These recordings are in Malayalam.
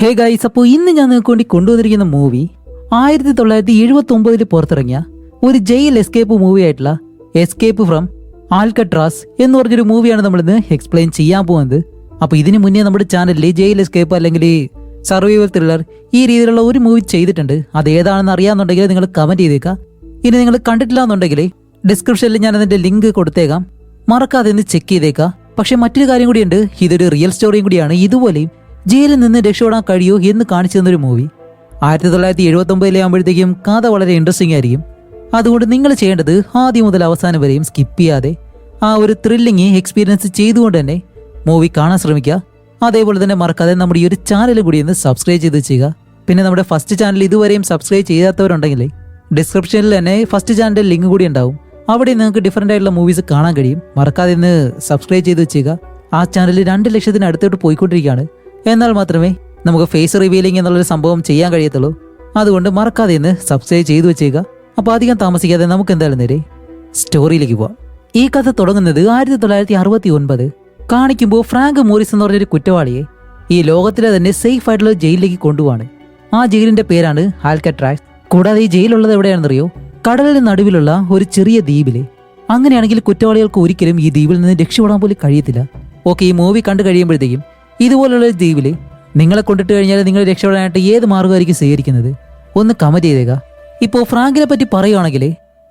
ഹേ ഗൈസ്, അപ്പോൾ ഇന്ന് ഞാൻ നിങ്ങൾക്ക് വേണ്ടി കൊണ്ടുവന്നിരിക്കുന്ന മൂവി 1979 പുറത്തിറങ്ങിയ ഒരു ജയിൽ എസ്കേപ്പ് മൂവി ആയിട്ടുള്ള എസ്കേപ്പ് ഫ്രം ആൽക്കട്രാസ് എന്ന് പറഞ്ഞൊരു മൂവിയാണ് നമ്മളിന്ന് എക്സ്പ്ലെയിൻ ചെയ്യാൻ പോകുന്നത്. അപ്പോൾ ഇതിനു മുന്നേ നമ്മുടെ ചാനലിൽ ജയിൽ എസ്കേപ്പ് അല്ലെങ്കിൽ സർവൈവൽ ത്രില്ലർ ഈ രീതിയിലുള്ള ഒരു മൂവി ചെയ്തിട്ടുണ്ട്. അത് ഏതാണെന്ന് അറിയാമെന്നുണ്ടെങ്കിൽ നിങ്ങൾ കമൻറ്റ് ചെയ്തേക്കാം. ഇനി നിങ്ങൾ കണ്ടിട്ടില്ല എന്നുണ്ടെങ്കിൽ ഡിസ്ക്രിപ്ഷനിൽ ഞാൻ അതിൻ്റെ ലിങ്ക് കൊടുത്തേക്കാം, മറക്കാതെ ഒന്ന് ചെക്ക് ചെയ്തേക്കാം. പക്ഷെ മറ്റൊരു കാര്യം കൂടിയുണ്ട്, ഇതൊരു റിയൽ സ്റ്റോറിയും കൂടിയാണ്. ഇതുപോലെയും ജയിലിൽ നിന്ന് രക്ഷപ്പെടാൻ കഴിയൂ എന്ന് കാണിച്ചു തന്നൊരു മൂവി. 1979 ആകുമ്പോഴത്തേക്കും കഥ വളരെ ഇൻട്രസ്റ്റിംഗ് ആയിരിക്കും. അതുകൊണ്ട് നിങ്ങൾ ചെയ്യേണ്ടത് ആദ്യം മുതൽ അവസാനം വരെയും സ്കിപ്പ് ചെയ്യാതെ ആ ഒരു ത്രില്ലിങ് എക്സ്പീരിയൻസ് ചെയ്തുകൊണ്ട് തന്നെ മൂവി കാണാൻ ശ്രമിക്കുക. അതേപോലെ തന്നെ മറക്കാതെ നമ്മുടെ ഈ ഒരു ചാനൽ കൂടി ഒന്ന് സബ്സ്ക്രൈബ് ചെയ്ത് ചെയ്യുക. പിന്നെ നമ്മുടെ ഫസ്റ്റ് ചാനൽ ഇതുവരെയും സബ്സ്ക്രൈബ് ചെയ്യാത്തവരുണ്ടെങ്കിൽ ഡിസ്ക്രിപ്ഷനിൽ തന്നെ ഫസ്റ്റ് ചാനലിൻ്റെ ലിങ്ക് കൂടി ഉണ്ടാവും. അവിടെ നിങ്ങൾക്ക് ഡിഫറൻ്റ് ആയിട്ടുള്ള മൂവീസ് കാണാൻ കഴിയും. മറക്കാതെ ഒന്ന് സബ്സ്ക്രൈബ് ചെയ്ത് വെച്ചേക്കുക. ആ ചാനൽ 2 ലക്ഷത്തിന് അടുത്തോട്ട് പോയിക്കൊണ്ടിരിക്കുകയാണ്. എന്നാൽ മാത്രമേ നമുക്ക് ഫേസ് റിവീലിംഗ് എന്നുള്ളൊരു സംഭവം ചെയ്യാൻ കഴിയത്തുള്ളൂ. അതുകൊണ്ട് മറക്കാതെ ഒന്ന് സബ്സ്ക്രൈബ് ചെയ്തു വെച്ചേക്കുക. അപ്പോൾ അധികം താമസിക്കാതെ നമുക്ക് എന്തായാലും നേരെ സ്റ്റോറിയിലേക്ക് പോവാം. ഈ കഥ തുടങ്ങുന്നത് 1969 കാണിക്കുമ്പോൾ ഫ്രാങ്ക് മോറിസ് എന്ന് പറഞ്ഞൊരു കുറ്റവാളിയെ ഈ ലോകത്തിലെ തന്നെ സേഫ് ആയിട്ടുള്ള ജയിലിലേക്ക് കൊണ്ടുപോവാണ്. ആ ജയിലിന്റെ പേരാണ് ആൽക്കട്രാസ്. കൂടാതെ ഈ ജയിലുള്ളത് എവിടെയാണെന്നറിയോ? കടലിന് നടുവിലുള്ള ഒരു ചെറിയ ദ്വീപില്. അങ്ങനെയാണെങ്കിൽ കുറ്റവാളികൾക്ക് ഒരിക്കലും ഈ ദ്വീപിൽ നിന്ന് രക്ഷപ്പെടാൻ പോലും കഴിയത്തില്ല. ഓക്കെ, ഈ മൂവി കണ്ടു കഴിയുമ്പോഴത്തേക്കും ഇതുപോലുള്ള ഒരു ദ്വീപില് നിങ്ങളെ കൊണ്ടിട്ട് കഴിഞ്ഞാൽ നിങ്ങൾ രക്ഷപ്പെടാനായിട്ട് ഏത് മാർഗമായിരിക്കും സ്വീകരിക്കുന്നത്? ഒന്ന് കമന്റ് ചെയ്തേക്കുക. ഇപ്പോൾ ഫ്രാങ്കിനെ പറ്റി പറയുകയാണെങ്കിൽ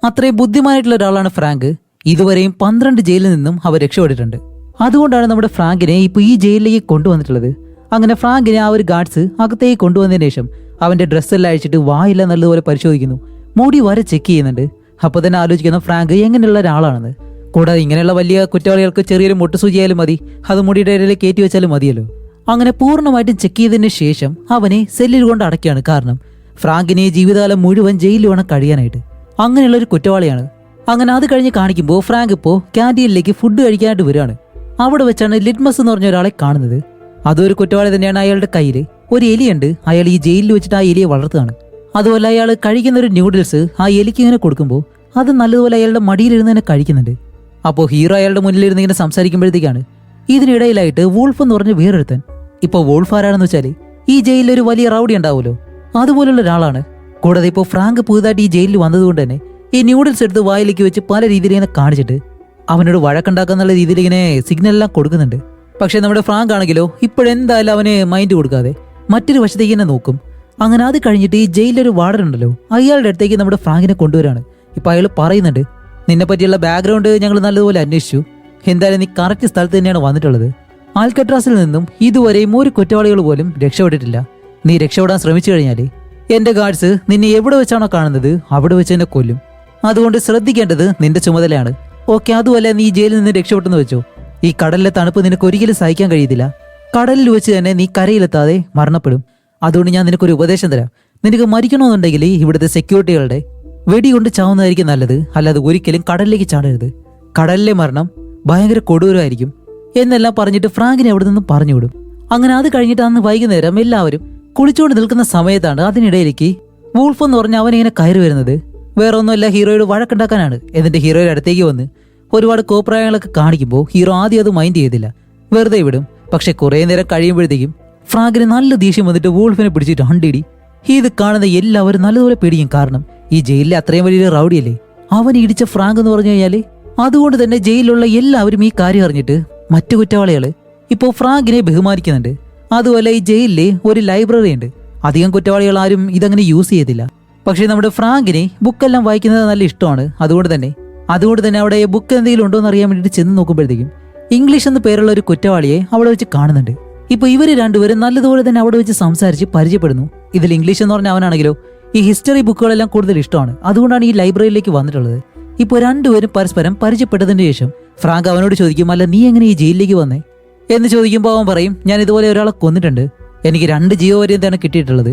അത്രയും ബുദ്ധിമാനായിട്ടുള്ള ഒരാളാണ് ഫ്രാങ്ക്. ഇതുവരെയും 12 ജയിലിൽ നിന്നും അവർ രക്ഷപ്പെട്ടിട്ടുണ്ട്. അതുകൊണ്ടാണ് നമ്മുടെ ഫ്രാങ്കിനെ ഇപ്പോൾ ഈ ജയിലിലേക്ക് കൊണ്ടുവന്നിട്ടുള്ളത്. അങ്ങനെ ഫ്രാങ്കിനെ ആ ഒരു ഗാർഡ്സ് അകത്തേക്ക് കൊണ്ടുവന്നതിന് ശേഷം അവന്റെ ഡ്രസ്സെല്ലാം അഴിച്ചിട്ട് വായില്ല നല്ലതുപോലെ പരിശോധിക്കുന്നു, മുടി വരെ ചെക്ക് ചെയ്യുന്നുണ്ട്. അപ്പോൾ തന്നെ ആലോചിക്കുന്ന ഫ്രാങ്ക് എങ്ങനെയുള്ള ഒരാളാണെന്ന്. കൂടാതെ ഇങ്ങനെയുള്ള വലിയ കുറ്റവാളികൾക്ക് ചെറിയൊരു മുട്ടുസൂചിയായാലും മതി, അത് മുടിയുടെ ഇടയിൽ കയറ്റി വെച്ചാലും മതിയല്ലോ. അങ്ങനെ പൂർണ്ണമായിട്ടും ചെക്ക് ചെയ്തതിന് ശേഷം അവനെ സെല്ലിൽ കൊണ്ട് അടയ്ക്കുകയാണ്. കാരണം ഫ്രാങ്കിനെ ജീവിതകാലം മുഴുവൻ ജയിലിൽ വേണം കഴിയാനായിട്ട്. അങ്ങനെയുള്ള ഒരു കുറ്റവാളിയാണ്. അങ്ങനെ അത് കഴിഞ്ഞ് കാണിക്കുമ്പോൾ ഫ്രാങ്ക് ഇപ്പോൾ ക്യാൻറ്റീനിലേക്ക് ഫുഡ് കഴിക്കാനായിട്ട് വരികയാണ്. അവിടെ വെച്ചാണ് ലിറ്റ്മസ് എന്ന് പറഞ്ഞ ഒരാളെ കാണുന്നത്. അതൊരു കുറ്റവാളി തന്നെയാണ്. അയാളുടെ കയ്യിൽ ഒരു എലിയുണ്ട്. അയാൾ ഈ ജയിലിൽ വെച്ചിട്ട് ആ എലിയെ വളർത്തുകയാണ്. അതുപോലെ അയാൾ കഴിക്കുന്ന ഒരു ന്യൂഡിൽസ് ആ എലിക്ക് ഇങ്ങനെ കൊടുക്കുമ്പോൾ അത് നല്ലതുപോലെ അയാളുടെ മടിയിലിരുന്ന് തന്നെ കഴിക്കുന്നുണ്ട്. അപ്പോൾ ഹീറോ അയാളുടെ മുന്നിലിരുന്ന് ഇങ്ങനെ സംസാരിക്കുമ്പോഴത്തേക്കാണ് ഇതിനിടയിലായിട്ട് വോൾഫ് എന്ന് പറഞ്ഞ വേറൊരുത്തൻ. ഇപ്പോൾ വോൾഫ് ആരാണെന്ന് വെച്ചാൽ ഈ ജയിലിൽ ഒരു വലിയ റൗഡി ഉണ്ടാവുമല്ലോ, അതുപോലുള്ള ഒരാളാണ്. കൂടാതെ ഇപ്പോൾ ഫ്രാങ്ക് പുതുതായിട്ട് ഈ ജയിലിൽ വന്നതുകൊണ്ട് തന്നെ ഈ ന്യൂഡിൽസ് എടുത്ത് വായിലേക്ക് വെച്ച് പല രീതിയിൽ ഇങ്ങനെ കാണിച്ചിട്ട് അവനോട് വഴക്കുണ്ടാക്കാന്നുള്ള രീതിയിൽ ഇങ്ങനെ സിഗ്നൽ എല്ലാം കൊടുക്കുന്നുണ്ട്. പക്ഷെ നമ്മുടെ ഫ്രാങ്ക് ആണെങ്കിലോ ഇപ്പോഴെന്തായാലും അവന് മൈൻഡ് കൊടുക്കാതെ മറ്റൊരു വശത്തേക്ക് തന്നെ നോക്കും. അങ്ങനെ അത് കഴിഞ്ഞിട്ട് ഈ ജയിലിലൊരു വാർഡൻ ഉണ്ടല്ലോ, അയാളുടെ അടുത്തേക്ക് നമ്മുടെ ഫ്രാങ്കിനെ കൊണ്ടുവരാണ്. ഇപ്പൊ അയാൾ പറയുന്നുണ്ട്, നിന്നെ പറ്റിയുള്ള ബാക്ക്ഗ്രൗണ്ട് ഞങ്ങൾ നല്ലതുപോലെ അന്വേഷിച്ചു. എന്തായാലും നീ കറക്റ്റ് സ്ഥലത്ത് തന്നെയാണ് വന്നിട്ടുള്ളത്. ആൽക്കട്രാസിൽ നിന്നും ഇതുവരെയും ഒരു കുറ്റവാളികൾ പോലും രക്ഷപ്പെട്ടിട്ടില്ല. നീ രക്ഷപ്പെടാൻ ശ്രമിച്ചു കഴിഞ്ഞാൽ എന്റെ ഗാർഡ്സ് നിന്നെ എവിടെ വെച്ചാണോ കാണുന്നത് അവിടെ വെച്ച് എന്നെ കൊല്ലും. അതുകൊണ്ട് ശ്രദ്ധിക്കേണ്ടത് നിന്റെ ചുമതലയാണ്. ഓക്കെ, അതുമല്ല നീ ജയിലിൽ നിന്ന് രക്ഷപ്പെട്ടെന്ന് വെച്ചോ, ഈ കടലിലെ തണുപ്പ് നിനക്ക് ഒരിക്കലും സഹിക്കാൻ കഴിയത്തില്ല. കടലിൽ വെച്ച് തന്നെ നീ കരയിലെത്താതെ മരണപ്പെടും. അതുകൊണ്ട് ഞാൻ നിനക്കൊരു ഉപദേശം തരാം. നിനക്ക് മരിക്കണമെന്നുണ്ടെങ്കിൽ ഇവിടുത്തെ സെക്യൂരിറ്റികളുടെ വെടികൊണ്ട് ചാവുന്നതായിരിക്കും നല്ലത്. അല്ലാതെ ഒരിക്കലും കടലിലേക്ക് ചാടരുത്. കടലിലെ മരണം ഭയങ്കര കൊടൂരമായിരിക്കും എന്നെല്ലാം പറഞ്ഞിട്ട് ഫ്രാങ്കിനെ അവിടെ നിന്ന് പറഞ്ഞുവിടും. അങ്ങനെ അത് കഴിഞ്ഞിട്ട് അന്ന് വൈകുന്നേരം എല്ലാവരും കുളിച്ചുകൊണ്ട് നിൽക്കുന്ന സമയത്താണ് അതിനിടയിലേക്ക് വൂൾഫ് എന്ന് പറഞ്ഞ അവനിങ്ങനെ കയറി വരുന്നത്. വേറെ ഒന്നുമല്ല, ഹീറോയോട് വഴക്കുണ്ടാക്കാനാണ്. എന്നിട്ട് ഹീറോയുടെ അടുത്തേക്ക് വന്ന് ഒരുപാട് കോപ്രായങ്ങളൊക്കെ കാണിക്കുമ്പോൾ ഹീറോ ആദ്യം അത് മൈൻഡ് ചെയ്തില്ല, വെറുതെ വിടും. പക്ഷെ കുറേ നേരം കഴിയുമ്പോഴത്തേക്കും ഫ്രാങ്കിന് നല്ല ദേഷ്യം വന്നിട്ട് വൂൾഫിനെ പിടിച്ചിട്ട് ഹണ്ടിടി. ഇത് കാണുന്ന എല്ലാവരും നല്ലതുപോലെ പേടിക്കും. കാരണം ഈ ജയിലിലെ അത്രയും വലിയൊരു റൗഡിയല്ലേ അവൻ ഇടിച്ച ഫ്രാങ്ക് എന്ന് പറഞ്ഞു കഴിഞ്ഞാല്. അതുകൊണ്ട് തന്നെ ജയിലിലുള്ള എല്ലാവരും ഈ കാര്യം അറിഞ്ഞിട്ട് മറ്റു കുറ്റവാളികള് ഇപ്പോൾ ഫ്രാങ്കിനെ ബഹുമാനിക്കുന്നുണ്ട്. അതുപോലെ ഈ ജയിലിലെ ഒരു ലൈബ്രറി ഉണ്ട്. അധികം കുറ്റവാളികൾ ആരും ഇതങ്ങനെ യൂസ് ചെയ്യത്തില്ല. പക്ഷെ നമ്മുടെ ഫ്രാങ്കിനെ ബുക്കെല്ലാം വായിക്കുന്നത് നല്ല ഇഷ്ടമാണ്. അതുകൊണ്ട് തന്നെ അവിടെ ബുക്ക് എന്തെങ്കിലും ഉണ്ടോ എന്ന് അറിയാൻ വേണ്ടിയിട്ട് ചെന്ന് നോക്കുമ്പോഴത്തേക്കും ഇംഗ്ലീഷ് എന്ന് പേരുള്ള ഒരു കുറ്റവാളിയെ അവിടെ വെച്ച് കാണുന്നുണ്ട്. ഇപ്പൊ ഇവര് രണ്ടുപേരും നല്ലതുപോലെ തന്നെ അവിടെ വെച്ച് സംസാരിച്ച് പരിചയപ്പെടുന്നു. ഇതിൽ ഇംഗ്ലീഷ് എന്ന് പറഞ്ഞ അവനാണെങ്കിലോ ഈ ഹിസ്റ്ററി ബുക്കുകളെല്ലാം കൂടുതൽ ഇഷ്ടമാണ്. അതുകൊണ്ടാണ് ഈ ലൈബ്രറിയിലേക്ക് വന്നിട്ടുള്ളത്. ഇപ്പോൾ രണ്ടുപേരും പരസ്പരം പരിചയപ്പെട്ടതിന് ശേഷം ഫ്രാങ്ക് അവനോട് ചോദിക്കും, അല്ല നീ എങ്ങനെ ഈ ജയിലിലേക്ക് വന്നേ എന്ന് ചോദിക്കുമ്പോൾ അവൻ പറയും, ഞാൻ ഇതുപോലെ ഒരാളെ കൊന്നിട്ടുണ്ട്, എനിക്ക് 2 ജീവപര്യന്തമാണ് കിട്ടിയിട്ടുള്ളത്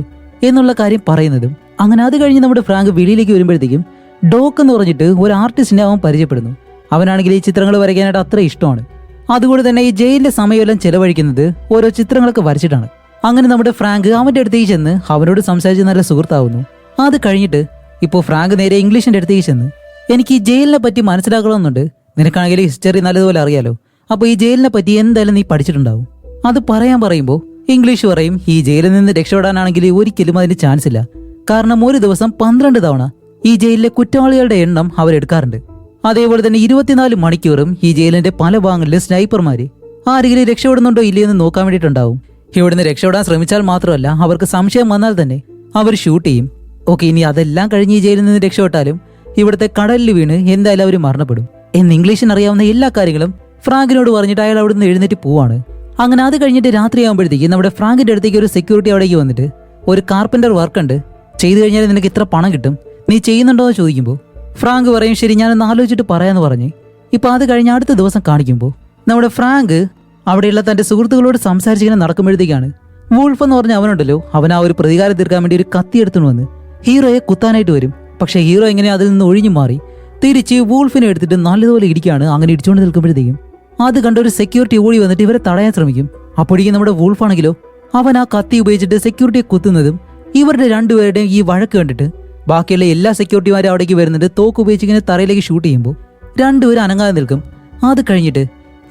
എന്നുള്ള കാര്യം പറയുന്നതും. അങ്ങനെ അത് കഴിഞ്ഞ് നമ്മുടെ ഫ്രാങ്ക് വെളിയിലേക്ക് വരുമ്പോഴത്തേക്കും ഡോക്ക് എന്ന് പറഞ്ഞിട്ട് ഒരു ആർട്ടിസ്റ്റിനെ അവൻ പരിചയപ്പെടുന്നു. അവനാണെങ്കിൽ ഈ ചിത്രങ്ങൾ വരയ്ക്കാനായിട്ട് അത്ര ഇഷ്ടമാണ്. അതുകൊണ്ട് തന്നെ ഈ ജയിലിന്റെ സമയമെല്ലാം ചെലവഴിക്കുന്നത് ഓരോ ചിത്രങ്ങളൊക്കെ വരച്ചിട്ടാണ്. അങ്ങനെ നമ്മുടെ ഫ്രാങ്ക് അവന്റെ അടുത്തേക്ക് ചെന്ന് അവനോട് സംസാരിച്ച് നല്ല സുഹൃത്താവുന്നു. അത് കഴിഞ്ഞിട്ട് ഇപ്പോൾ ഫ്രാങ്ക് നേരെ ഇംഗ്ലീഷിന്റെ അടുത്തേക്ക് ചെന്ന്, എനിക്ക് ഈ ജയിലിനെ പറ്റി മനസ്സിലാക്കണമെന്നുണ്ട്, നിനക്കാണെങ്കിൽ ഹിസ്റ്ററി നല്ലതുപോലെ അറിയാലോ, അപ്പോൾ ഈ ജയിലിനെ പറ്റി എന്തായാലും നീ പഠിച്ചിട്ടുണ്ടാവും. അത് പറയുമ്പോൾ ഇംഗ്ലീഷ് പറയും ഈ ജയിലിൽ നിന്ന് രക്ഷപ്പെടാനാണെങ്കിൽ ഒരിക്കലും അതിന് ചാൻസ് ഇല്ല. കാരണം ഒരു ദിവസം 12 തവണ ഈ ജയിലിലെ കുറ്റവാളികളുടെ എണ്ണം അവരെടുക്കാറുണ്ട്. അതേപോലെ തന്നെ 24 മണിക്കൂറും ഈ ജയിലിന്റെ പല ഭാഗങ്ങളിലും സ്നൈപ്പർമാര് ആരെങ്കിലും രക്ഷപ്പെടുന്നുണ്ടോ ഇല്ലയെന്ന് നോക്കാൻ വേണ്ടിയിട്ടുണ്ടാവും. ഇവിടുന്ന് രക്ഷപ്പെടാൻ ശ്രമിച്ചാൽ മാത്രമല്ല, അവർക്ക് സംശയം വന്നാൽ തന്നെ അവർ ഷൂട്ട് ചെയ്യും. ഓക്കെ, ഇനി അതെല്ലാം കഴിഞ്ഞ് ഈ ജയിലിൽ നിന്ന് രക്ഷപ്പെട്ടാലും ഇവിടുത്തെ കടലിൽ വീണ് എന്തായാലും അവർ മരണപ്പെടും എന്ന് ഇംഗ്ലീഷിന് അറിയാവുന്ന എല്ലാ കാര്യങ്ങളും ഫ്രാങ്കിനോട് പറഞ്ഞിട്ട് അയാൾ അവിടെ നിന്ന് എഴുന്നേറ്റ് പോവാണ്. അങ്ങനെ അത് കഴിഞ്ഞിട്ട് രാത്രിയാകുമ്പോഴത്തേക്ക് നമ്മുടെ ഫ്രാങ്കിന്റെ അടുത്തേക്ക് ഒരു സെക്യൂരിറ്റി അവിടേക്ക് വന്നിട്ട്, ഒരു കാർപ്പന്റർ വർക്ക് ഉണ്ട്, ചെയ്തു കഴിഞ്ഞാൽ നിനക്ക് ഇത്ര പണം കിട്ടും, നീ ചെയ്യുന്നുണ്ടോ എന്ന് ചോദിക്കുമ്പോൾ ഫ്രാങ്ക് പറയും ശരി ഞാനൊന്ന് ആലോചിച്ചിട്ട് പറയാന്ന് പറഞ്ഞ്. ഇപ്പൊ അത് കഴിഞ്ഞ അടുത്ത ദിവസം കാണിക്കുമ്പോൾ നമ്മുടെ ഫ്രാങ്ക് അവിടെയുള്ള തന്റെ സുഹൃത്തുക്കളോട് സംസാരിച്ചിങ്ങനെ നടക്കുമ്പോഴത്തേക്കാണ് വൂൾഫ് എന്ന് പറഞ്ഞ അവനുണ്ടല്ലോ, അവൻ ആ ഒരു പ്രതികാരം തീർക്കാൻ വേണ്ടി ഒരു കത്തി എടുത്തുകൊണ്ട് വന്ന് ഹീറോയെ കുത്താനായിട്ട് വരും. പക്ഷെ ഹീറോ എങ്ങനെ അതിൽ നിന്ന് ഒഴിഞ്ഞു മാറി തിരിച്ച് വൂൾഫിനെ എടുത്തിട്ട് നല്ലതുപോലെ ഇടിക്കുകയാണ്. അങ്ങനെ ഇടിച്ചുകൊണ്ട് നിൽക്കുമ്പോഴത്തേക്കും അത് കണ്ട ഒരു സെക്യൂരിറ്റി ഓടി വന്നിട്ട് ഇവരെ തടയാൻ ശ്രമിക്കും. അപ്പോഴേക്കും നമ്മുടെ വൂൾഫാണെങ്കിലോ അവൻ ആ കത്തി ഉപയോഗിച്ചിട്ട് സെക്യൂരിറ്റിയെ കുത്തുന്നതും ഇവരുടെ രണ്ടുപേരുടെയും ഈ വഴക്ക് കണ്ടിട്ട് ബാക്കിയുള്ള എല്ലാ സെക്യൂരിറ്റിമാരും അവിടേക്ക് വരുന്നുണ്ട്. തോക്ക് ഉപയോഗിച്ച് ഇങ്ങനെ തറയിലേക്ക് ഷൂട്ട് ചെയ്യുമ്പോൾ രണ്ടുപേരും അനങ്ങാതെ നിൽക്കും. അത് കഴിഞ്ഞിട്ട്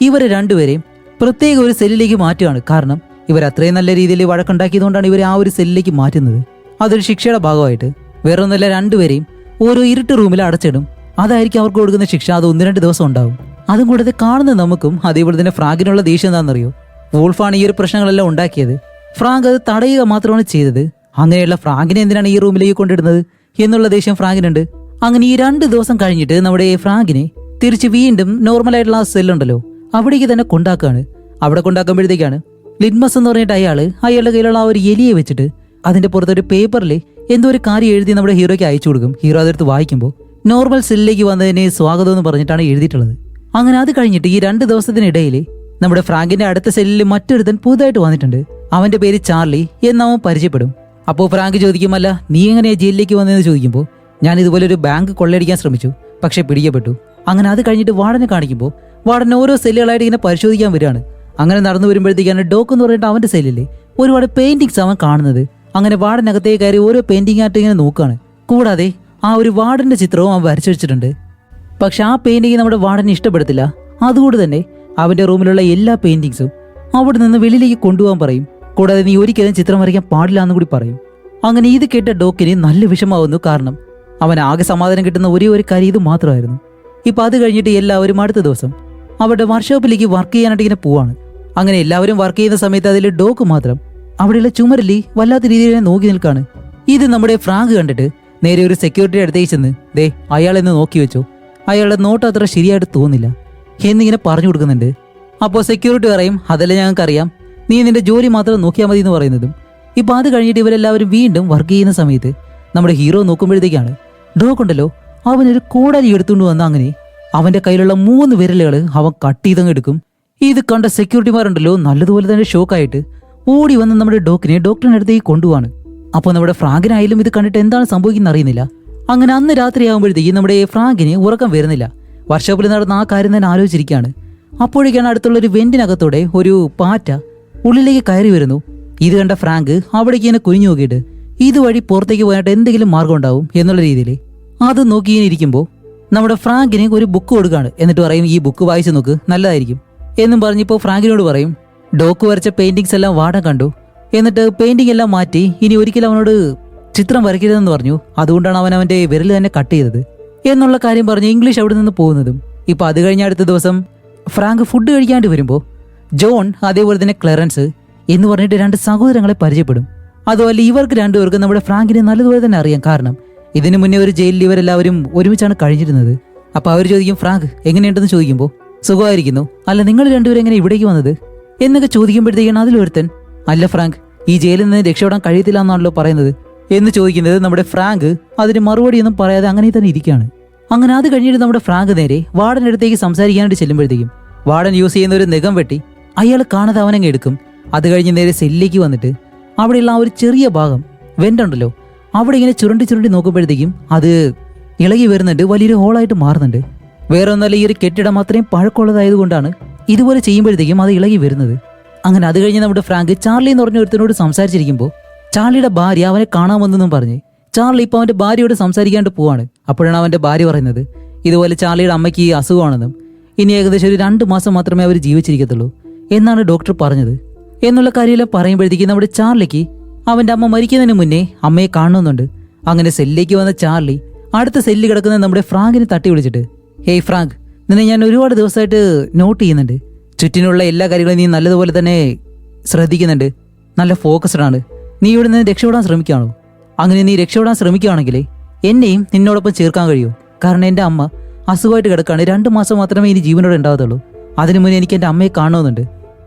ഇവരെ രണ്ടുപേരെയും പ്രത്യേക ഒരു സെല്ലിലേക്ക് മാറ്റുകയാണ്. കാരണം ഇവർ അത്രയും നല്ല രീതിയിൽ വഴക്കുണ്ടാക്കിയതുകൊണ്ടാണ് ഇവരെ ആ ഒരു സെല്ലിലേക്ക് മാറ്റുന്നത്. അതൊരു ശിക്ഷയുടെ ഭാഗമായിട്ട്. വേറെ ഒന്നല്ല, രണ്ടുപേരെയും ഓരോ ഇരുട്ട് റൂമിൽ അടച്ചിടും. അതായിരിക്കും അവർക്ക് കൊടുക്കുന്ന ശിക്ഷ. അത് 1-2 ദിവസം ഉണ്ടാവും. അതും കൂടാതെ കാണുന്ന നമുക്കും അതേപോലെ തന്നെ ഫ്രാങ്കിനുള്ള ദേഷ്യം എന്താണെന്നറിയോ, വൂൾഫാണ് ഈ ഒരു പ്രശ്നങ്ങളെല്ലാം ഉണ്ടാക്കിയത്. ഫ്രാങ്ക് അത് തടയുക മാത്രമാണ് ചെയ്തത്. അങ്ങനെയുള്ള ഫ്രാങ്കിനെ എന്തിനാണ് ഈ റൂമിലേക്ക് കൊണ്ടിടുന്നത് എന്നുള്ള ദേഷ്യം ഫ്രാങ്കിനുണ്ട്. അങ്ങനെ ഈ 2 ദിവസം കഴിഞ്ഞിട്ട് നമ്മുടെ ഫ്രാങ്കിനെ തിരിച്ച് വീണ്ടും നോർമലായിട്ടുള്ള ആ സെല്ലുണ്ടല്ലോ അവിടേക്ക് തന്നെ കൊണ്ടാക്കുകയാണ്. അവിടെ കൊണ്ടാക്കുമ്പോഴത്തേക്കാണ് ലിറ്റ്മസ് എന്ന് പറഞ്ഞിട്ട് അയാളുടെ കയ്യിലുള്ള ആ ഒരു എലിയെ വെച്ചിട്ട് അതിന്റെ പുറത്തൊരു പേപ്പറിൽ എന്തോ ഒരു കാര്യം എഴുതി നമ്മുടെ ഹീറോയ്ക്ക് അയച്ചു കൊടുക്കും. ഹീറോ അതെടുത്ത് വായിക്കുമ്പോൾ നോർമൽ സെല്ലിലേക്ക് വന്നതിന് സ്വാഗതം എന്ന് പറഞ്ഞിട്ടാണ് എഴുതിയിട്ടുള്ളത്. അങ്ങനെ അത് കഴിഞ്ഞിട്ട് ഈ 2 ദിവസത്തിനിടയിൽ നമ്മുടെ ഫ്രാങ്കിന്റെ അടുത്ത സെല്ലിൽ മറ്റൊരുത്തൻ പുതുതായിട്ട് വന്നിട്ടുണ്ട്. അവന്റെ പേര് ചാർലി എന്ന് അവൻ പരിചയപ്പെടും. അപ്പോൾ ഫ്രാങ്ക് ചോദിക്കുമല്ല നീ എങ്ങനെയാ ജയിലിലേക്ക് വന്നതെന്ന് ചോദിക്കുമ്പോൾ ഞാൻ ഇതുപോലെ ഒരു ബാങ്ക് കൊള്ളയടിക്കാൻ ശ്രമിച്ചു, പക്ഷെ പിടിക്കപ്പെട്ടു. അങ്ങനെ അത് കഴിഞ്ഞിട്ട് വാർഡനെ കാണിക്കുമ്പോൾ വാർഡൻ ഓരോ സെല്ലുകളായിട്ട് ഇങ്ങനെ പരിശോധിക്കാൻ വരികയാണ്. അങ്ങനെ നടന്നു വരുമ്പോഴത്തേക്കാണ് ഡോക്ക് എന്ന് പറഞ്ഞിട്ട് അവന്റെ സെല്ലിൽ ഒരുപാട് പെയിന്റിങ്സ് അവൻ കാണുന്നത്. അങ്ങനെ വാർഡനകത്തേക്ക് കയറി ഓരോ പെയിന്റിംഗ് ആയിട്ട് ഇങ്ങനെ നോക്കുകയാണ്. കൂടാതെ ആ ഒരു വാർഡന്റെ ചിത്രവും അവൻ വരച്ചു വെച്ചിട്ടുണ്ട്. പക്ഷെ ആ പെയിന്റിങ് നമ്മുടെ വാർഡനെ ഇഷ്ടപ്പെടത്തില്ല. അതുകൊണ്ട് തന്നെ അവന്റെ റൂമിലുള്ള എല്ലാ പെയിന്റിങ്സും അവിടെ നിന്ന് വെളിയിലേക്ക് കൊണ്ടുപോകാൻ പറയും. കൂടാതെ നീ ഒരിക്കലും ചിത്രം വരയ്ക്കാൻ പാടില്ല എന്ന് കൂടി പറയും. അങ്ങനെ ഇത് കേട്ട ഡോക്കിന് നല്ല വിഷമാവുന്നു. കാരണം അവൻ ആകെ സമാധാനം കിട്ടുന്ന ഒരേ ഒരു കാര്യം ഇത് മാത്രമായിരുന്നു. ഇപ്പൊ അത് കഴിഞ്ഞിട്ട് എല്ലാവരും അടുത്ത ദിവസം അവരുടെ വർക്ക്ഷോപ്പിലേക്ക് വർക്ക് ചെയ്യാനായിട്ട് ഇങ്ങനെ പോവാണ്. അങ്ങനെ എല്ലാവരും വർക്ക് ചെയ്യുന്ന സമയത്ത് അതിൽ ഡോക്ക് മാത്രം അവിടെയുള്ള ചുമരിൽ വല്ലാത്ത രീതിയിൽ നോക്കി നിൽക്കാണ്. ഇത് നമ്മുടെ ഫ്രാങ്ക് കണ്ടിട്ട് നേരെ ഒരു സെക്യൂരിറ്റി അടുത്തേക്ക് ചെന്ന് ദേ അയാളെന്ന് നോക്കി വെച്ചോ, അയാളുടെ നോട്ട് അത്ര ശരിയായിട്ട് തോന്നില്ല എന്നിങ്ങനെ പറഞ്ഞു കൊടുക്കുന്നുണ്ട്. അപ്പോൾ സെക്യൂരിറ്റി പറയും അതല്ല ഞങ്ങൾക്കറിയാം, നീ നിന്റെ ജോലി മാത്രം നോക്കിയാൽ മതി എന്ന് പറയുന്നതും. ഇപ്പൊ അത് കഴിഞ്ഞിട്ട് ഇവരെല്ലാവരും വീണ്ടും വർക്ക് ചെയ്യുന്ന സമയത്ത് നമ്മുടെ ഹീറോ നോക്കുമ്പോഴത്തേക്കാണ് ഡോക്ക് ഉണ്ടല്ലോ അവനൊരു കോടാലി എടുത്തുകൊണ്ട് വന്ന അങ്ങനെ അവന്റെ കയ്യിലുള്ള 3 വിരലുകൾ അവൻ കട്ട് ചെയ്തങ്ങ് എടുക്കും. ഇത് കണ്ട സെക്യൂരിറ്റിമാരുണ്ടല്ലോ നല്ലതുപോലെ തന്നെ ഷോക്കായിട്ട് ഓടി വന്ന് നമ്മുടെ ഡോക്ടറിന്റെ അടുത്തേക്ക് കൊണ്ടുപോവാണ്. അപ്പോൾ നമ്മുടെ ഫ്രാങ്കിനായാലും ഇത് കണ്ടിട്ട് എന്താണ് സംഭവിക്കുന്നത് അറിയുന്നില്ല. അങ്ങനെ അന്ന് രാത്രിയാകുമ്പോഴത്തേക്ക് നമ്മുടെ ഫ്രാങ്കിന് ഉറക്കം വരുന്നില്ല. വർക്ക്ഷോപ്പിൽ നടന്ന ആ കാര്യം തന്നെ ആലോചിച്ചിരിക്കുകയാണ്. അപ്പോഴേക്കാണ് അടുത്തുള്ള ഒരു വെന്റിനകത്തോടെ ഒരു പാറ്റ ഉള്ളിലേക്ക് കയറി വരുന്നു. ഇത് കണ്ട ഫ്രാങ്ക് അവിടേക്ക് ഇങ്ങനെ കുനിഞ്ഞു നോക്കിയിട്ട് ഇതുവഴി പുറത്തേക്ക് പോയിട്ട് എന്തെങ്കിലും മാർഗം ഉണ്ടാവും എന്നുള്ള രീതിയിൽ അത് നോക്കി ഇങ്ങനെ ഇരിക്കുമ്പോൾ നമ്മുടെ ഫ്രാങ്കിന് ഒരു ബുക്ക് കൊടുക്കുകയാണ്. എന്നിട്ട് പറയും ഈ ബുക്ക് വായിച്ചു നോക്ക്, നല്ലതായിരിക്കും എന്നും പറഞ്ഞിപ്പോൾ ഫ്രാങ്കിനോട് പറയും ഡോക്ക് വരച്ച പെയിന്റിങ്സ് എല്ലാം വാടാൻ കണ്ടു, എന്നിട്ട് പെയിന്റിംഗ് എല്ലാം മാറ്റി ഇനി ഒരിക്കലും അവനോട് ചിത്രം വരയ്ക്കരുതെന്ന് പറഞ്ഞു. അതുകൊണ്ടാണ് അവൻ അവന്റെ വിരൽ തന്നെ കട്ട് ചെയ്തത് എന്നുള്ള കാര്യം പറഞ്ഞ് ഇംഗ്ലീഷ് അവിടെ നിന്ന് പോകുന്നതും. ഇപ്പൊ അത് കഴിഞ്ഞ അടുത്ത ദിവസം ഫ്രാങ്ക് ഫുഡ് കഴിക്കാണ്ട് വരുമ്പോൾ ജോൺ അതേപോലെ തന്നെ ക്ലെറൻസ് എന്ന് പറഞ്ഞിട്ട് 2 സഹോദരങ്ങളെ പരിചയപ്പെടും. അതുപോലെ ഇവർക്ക് രണ്ടുപേർക്കും നമ്മുടെ ഫ്രാങ്കിനെ നല്ലതുപോലെ തന്നെ അറിയാം. കാരണം ഇതിനു മുന്നേ ഒരു ജയിലിൽ ഇവരെല്ലാവരും ഒരുമിച്ചാണ് കഴിഞ്ഞിരുന്നത്. അപ്പൊ അവർ ചോദിക്കും ഫ്രാങ്ക് എങ്ങനെയുണ്ടെന്ന് ചോദിക്കുമ്പോൾ സുഖമായിരിക്കുന്നു, അല്ല നിങ്ങൾ രണ്ടുപേരും എങ്ങനെ ഇവിടേക്ക് വന്നത് എന്നൊക്കെ ചോദിക്കുമ്പോഴത്തേക്കാണ് അതിലൊരുത്തൻ അല്ല ഫ്രാങ്ക് ഈ ജയിലിൽ നിന്ന് രക്ഷപ്പെടാൻ കഴിയത്തില്ല എന്നാണല്ലോ പറയുന്നത് എന്ന് ചോദിക്കുന്നത്. നമ്മുടെ ഫ്രാങ്ക് അതിന് മറുപടിയൊന്നും പറയാതെ അങ്ങനെ തന്നെ ഇരിക്കുകയാണ്. അങ്ങനെ അത് കഴിഞ്ഞിട്ട് നമ്മുടെ ഫ്രാങ്ക് നേരെ വാർഡന്റെ അടുത്തേക്ക് സംസാരിക്കാനായിട്ട് ചെല്ലുമ്പോഴത്തേക്കും വാർഡൻ യൂസ് ചെയ്യുന്ന ഒരു നഖം വെട്ടി അയാൾ കാണാതെ അവനങ്ങ് എടുക്കും. അത് കഴിഞ്ഞ് നേരെ സെല്ലിലേക്ക് വന്നിട്ട് അവിടെയുള്ള ആ ഒരു ചെറിയ ഭാഗം വെന്റുണ്ടല്ലോ അവിടെ ഇങ്ങനെ ചുരുണ്ടി നോക്കുമ്പോഴത്തേക്കും അത് ഇളകി വരുന്നുണ്ട്, വലിയൊരു ഹോളായിട്ട് മാറുന്നുണ്ട്. വേറെ ഒന്നല്ല, ഈ ഒരു കെട്ടിടം അത്രയും പഴക്കമുള്ളതായതുകൊണ്ടാണ് ഇതുപോലെ ചെയ്യുമ്പോഴത്തേക്കും അത് ഇളകി വരുന്നത്. അങ്ങനെ അത് കഴിഞ്ഞ് നമ്മുടെ ഫ്രാങ്ക് ചാർലി എന്ന് പറഞ്ഞ ഒരുത്തനോട് സംസാരിച്ചിരിക്കുമ്പോൾ ചാർലിയുടെ ഭാര്യ അവനെ കാണാമെന്നും പറഞ്ഞ് ചാർലി ഇപ്പോൾ അവന്റെ ഭാര്യയോട് സംസാരിക്കാണ്ട് പോവാണ്. അപ്പോഴാണ് അവന്റെ ഭാര്യ പറയുന്നത് ഇതുപോലെ ചാർലിയുടെ അമ്മയ്ക്ക് അസുഖമാണെന്നും ഇനി ഏകദേശം ഒരു 2 മാസം മാത്രമേ അവർ ജീവിച്ചിരിക്കത്തുള്ളൂ എന്നാണ് ഡോക്ടർ പറഞ്ഞത്. എന്നുള്ള കാര്യമെല്ലാം പറയുമ്പോഴത്തേക്ക് നമ്മുടെ ചാർലിക്ക് അവന്റെ അമ്മ മരിക്കുന്നതിന് മുന്നേ അമ്മയെ കാണുന്നുണ്ട്. അങ്ങനെ സെല്ലിലേക്ക് വന്ന ചാർലി അടുത്ത സെല്ലിൽ കിടക്കുന്ന നമ്മുടെ ഫ്രാങ്കിനെ തട്ടി വിളിച്ചിട്ട്, ഹേയ് ഫ്രാങ്ക്, നിന്നെ ഞാൻ ഒരുപാട് ദിവസമായിട്ട് നോട്ട് ചെയ്യുന്നുണ്ട്. ചുറ്റിനുള്ള എല്ലാ കാര്യങ്ങളും നീ നല്ലതുപോലെ തന്നെ ശ്രദ്ധിക്കുന്നുണ്ട്, നല്ല ഫോക്കസ്ഡ് ആണ്. നീ ഇവിടെ നിന്ന് രക്ഷപ്പെടാൻ ശ്രമിക്കുകയാണോ? അങ്ങനെ നീ രക്ഷപ്പെടാൻ ശ്രമിക്കുകയാണെങ്കിൽ എന്നെയും നിന്നോടൊപ്പം ചേർക്കാൻ കഴിയുമോ? കാരണം എൻ്റെ അമ്മ അസുഖമായിട്ട് കിടക്കാണ്. 2 മാസം മാത്രമേ ഇനി ജീവനോടെ ഉണ്ടാവത്തുള്ളൂ. അതിനു മുന്നേ എനിക്ക് എൻ്റെ അമ്മയെ കാണണമെന്നുണ്ട്.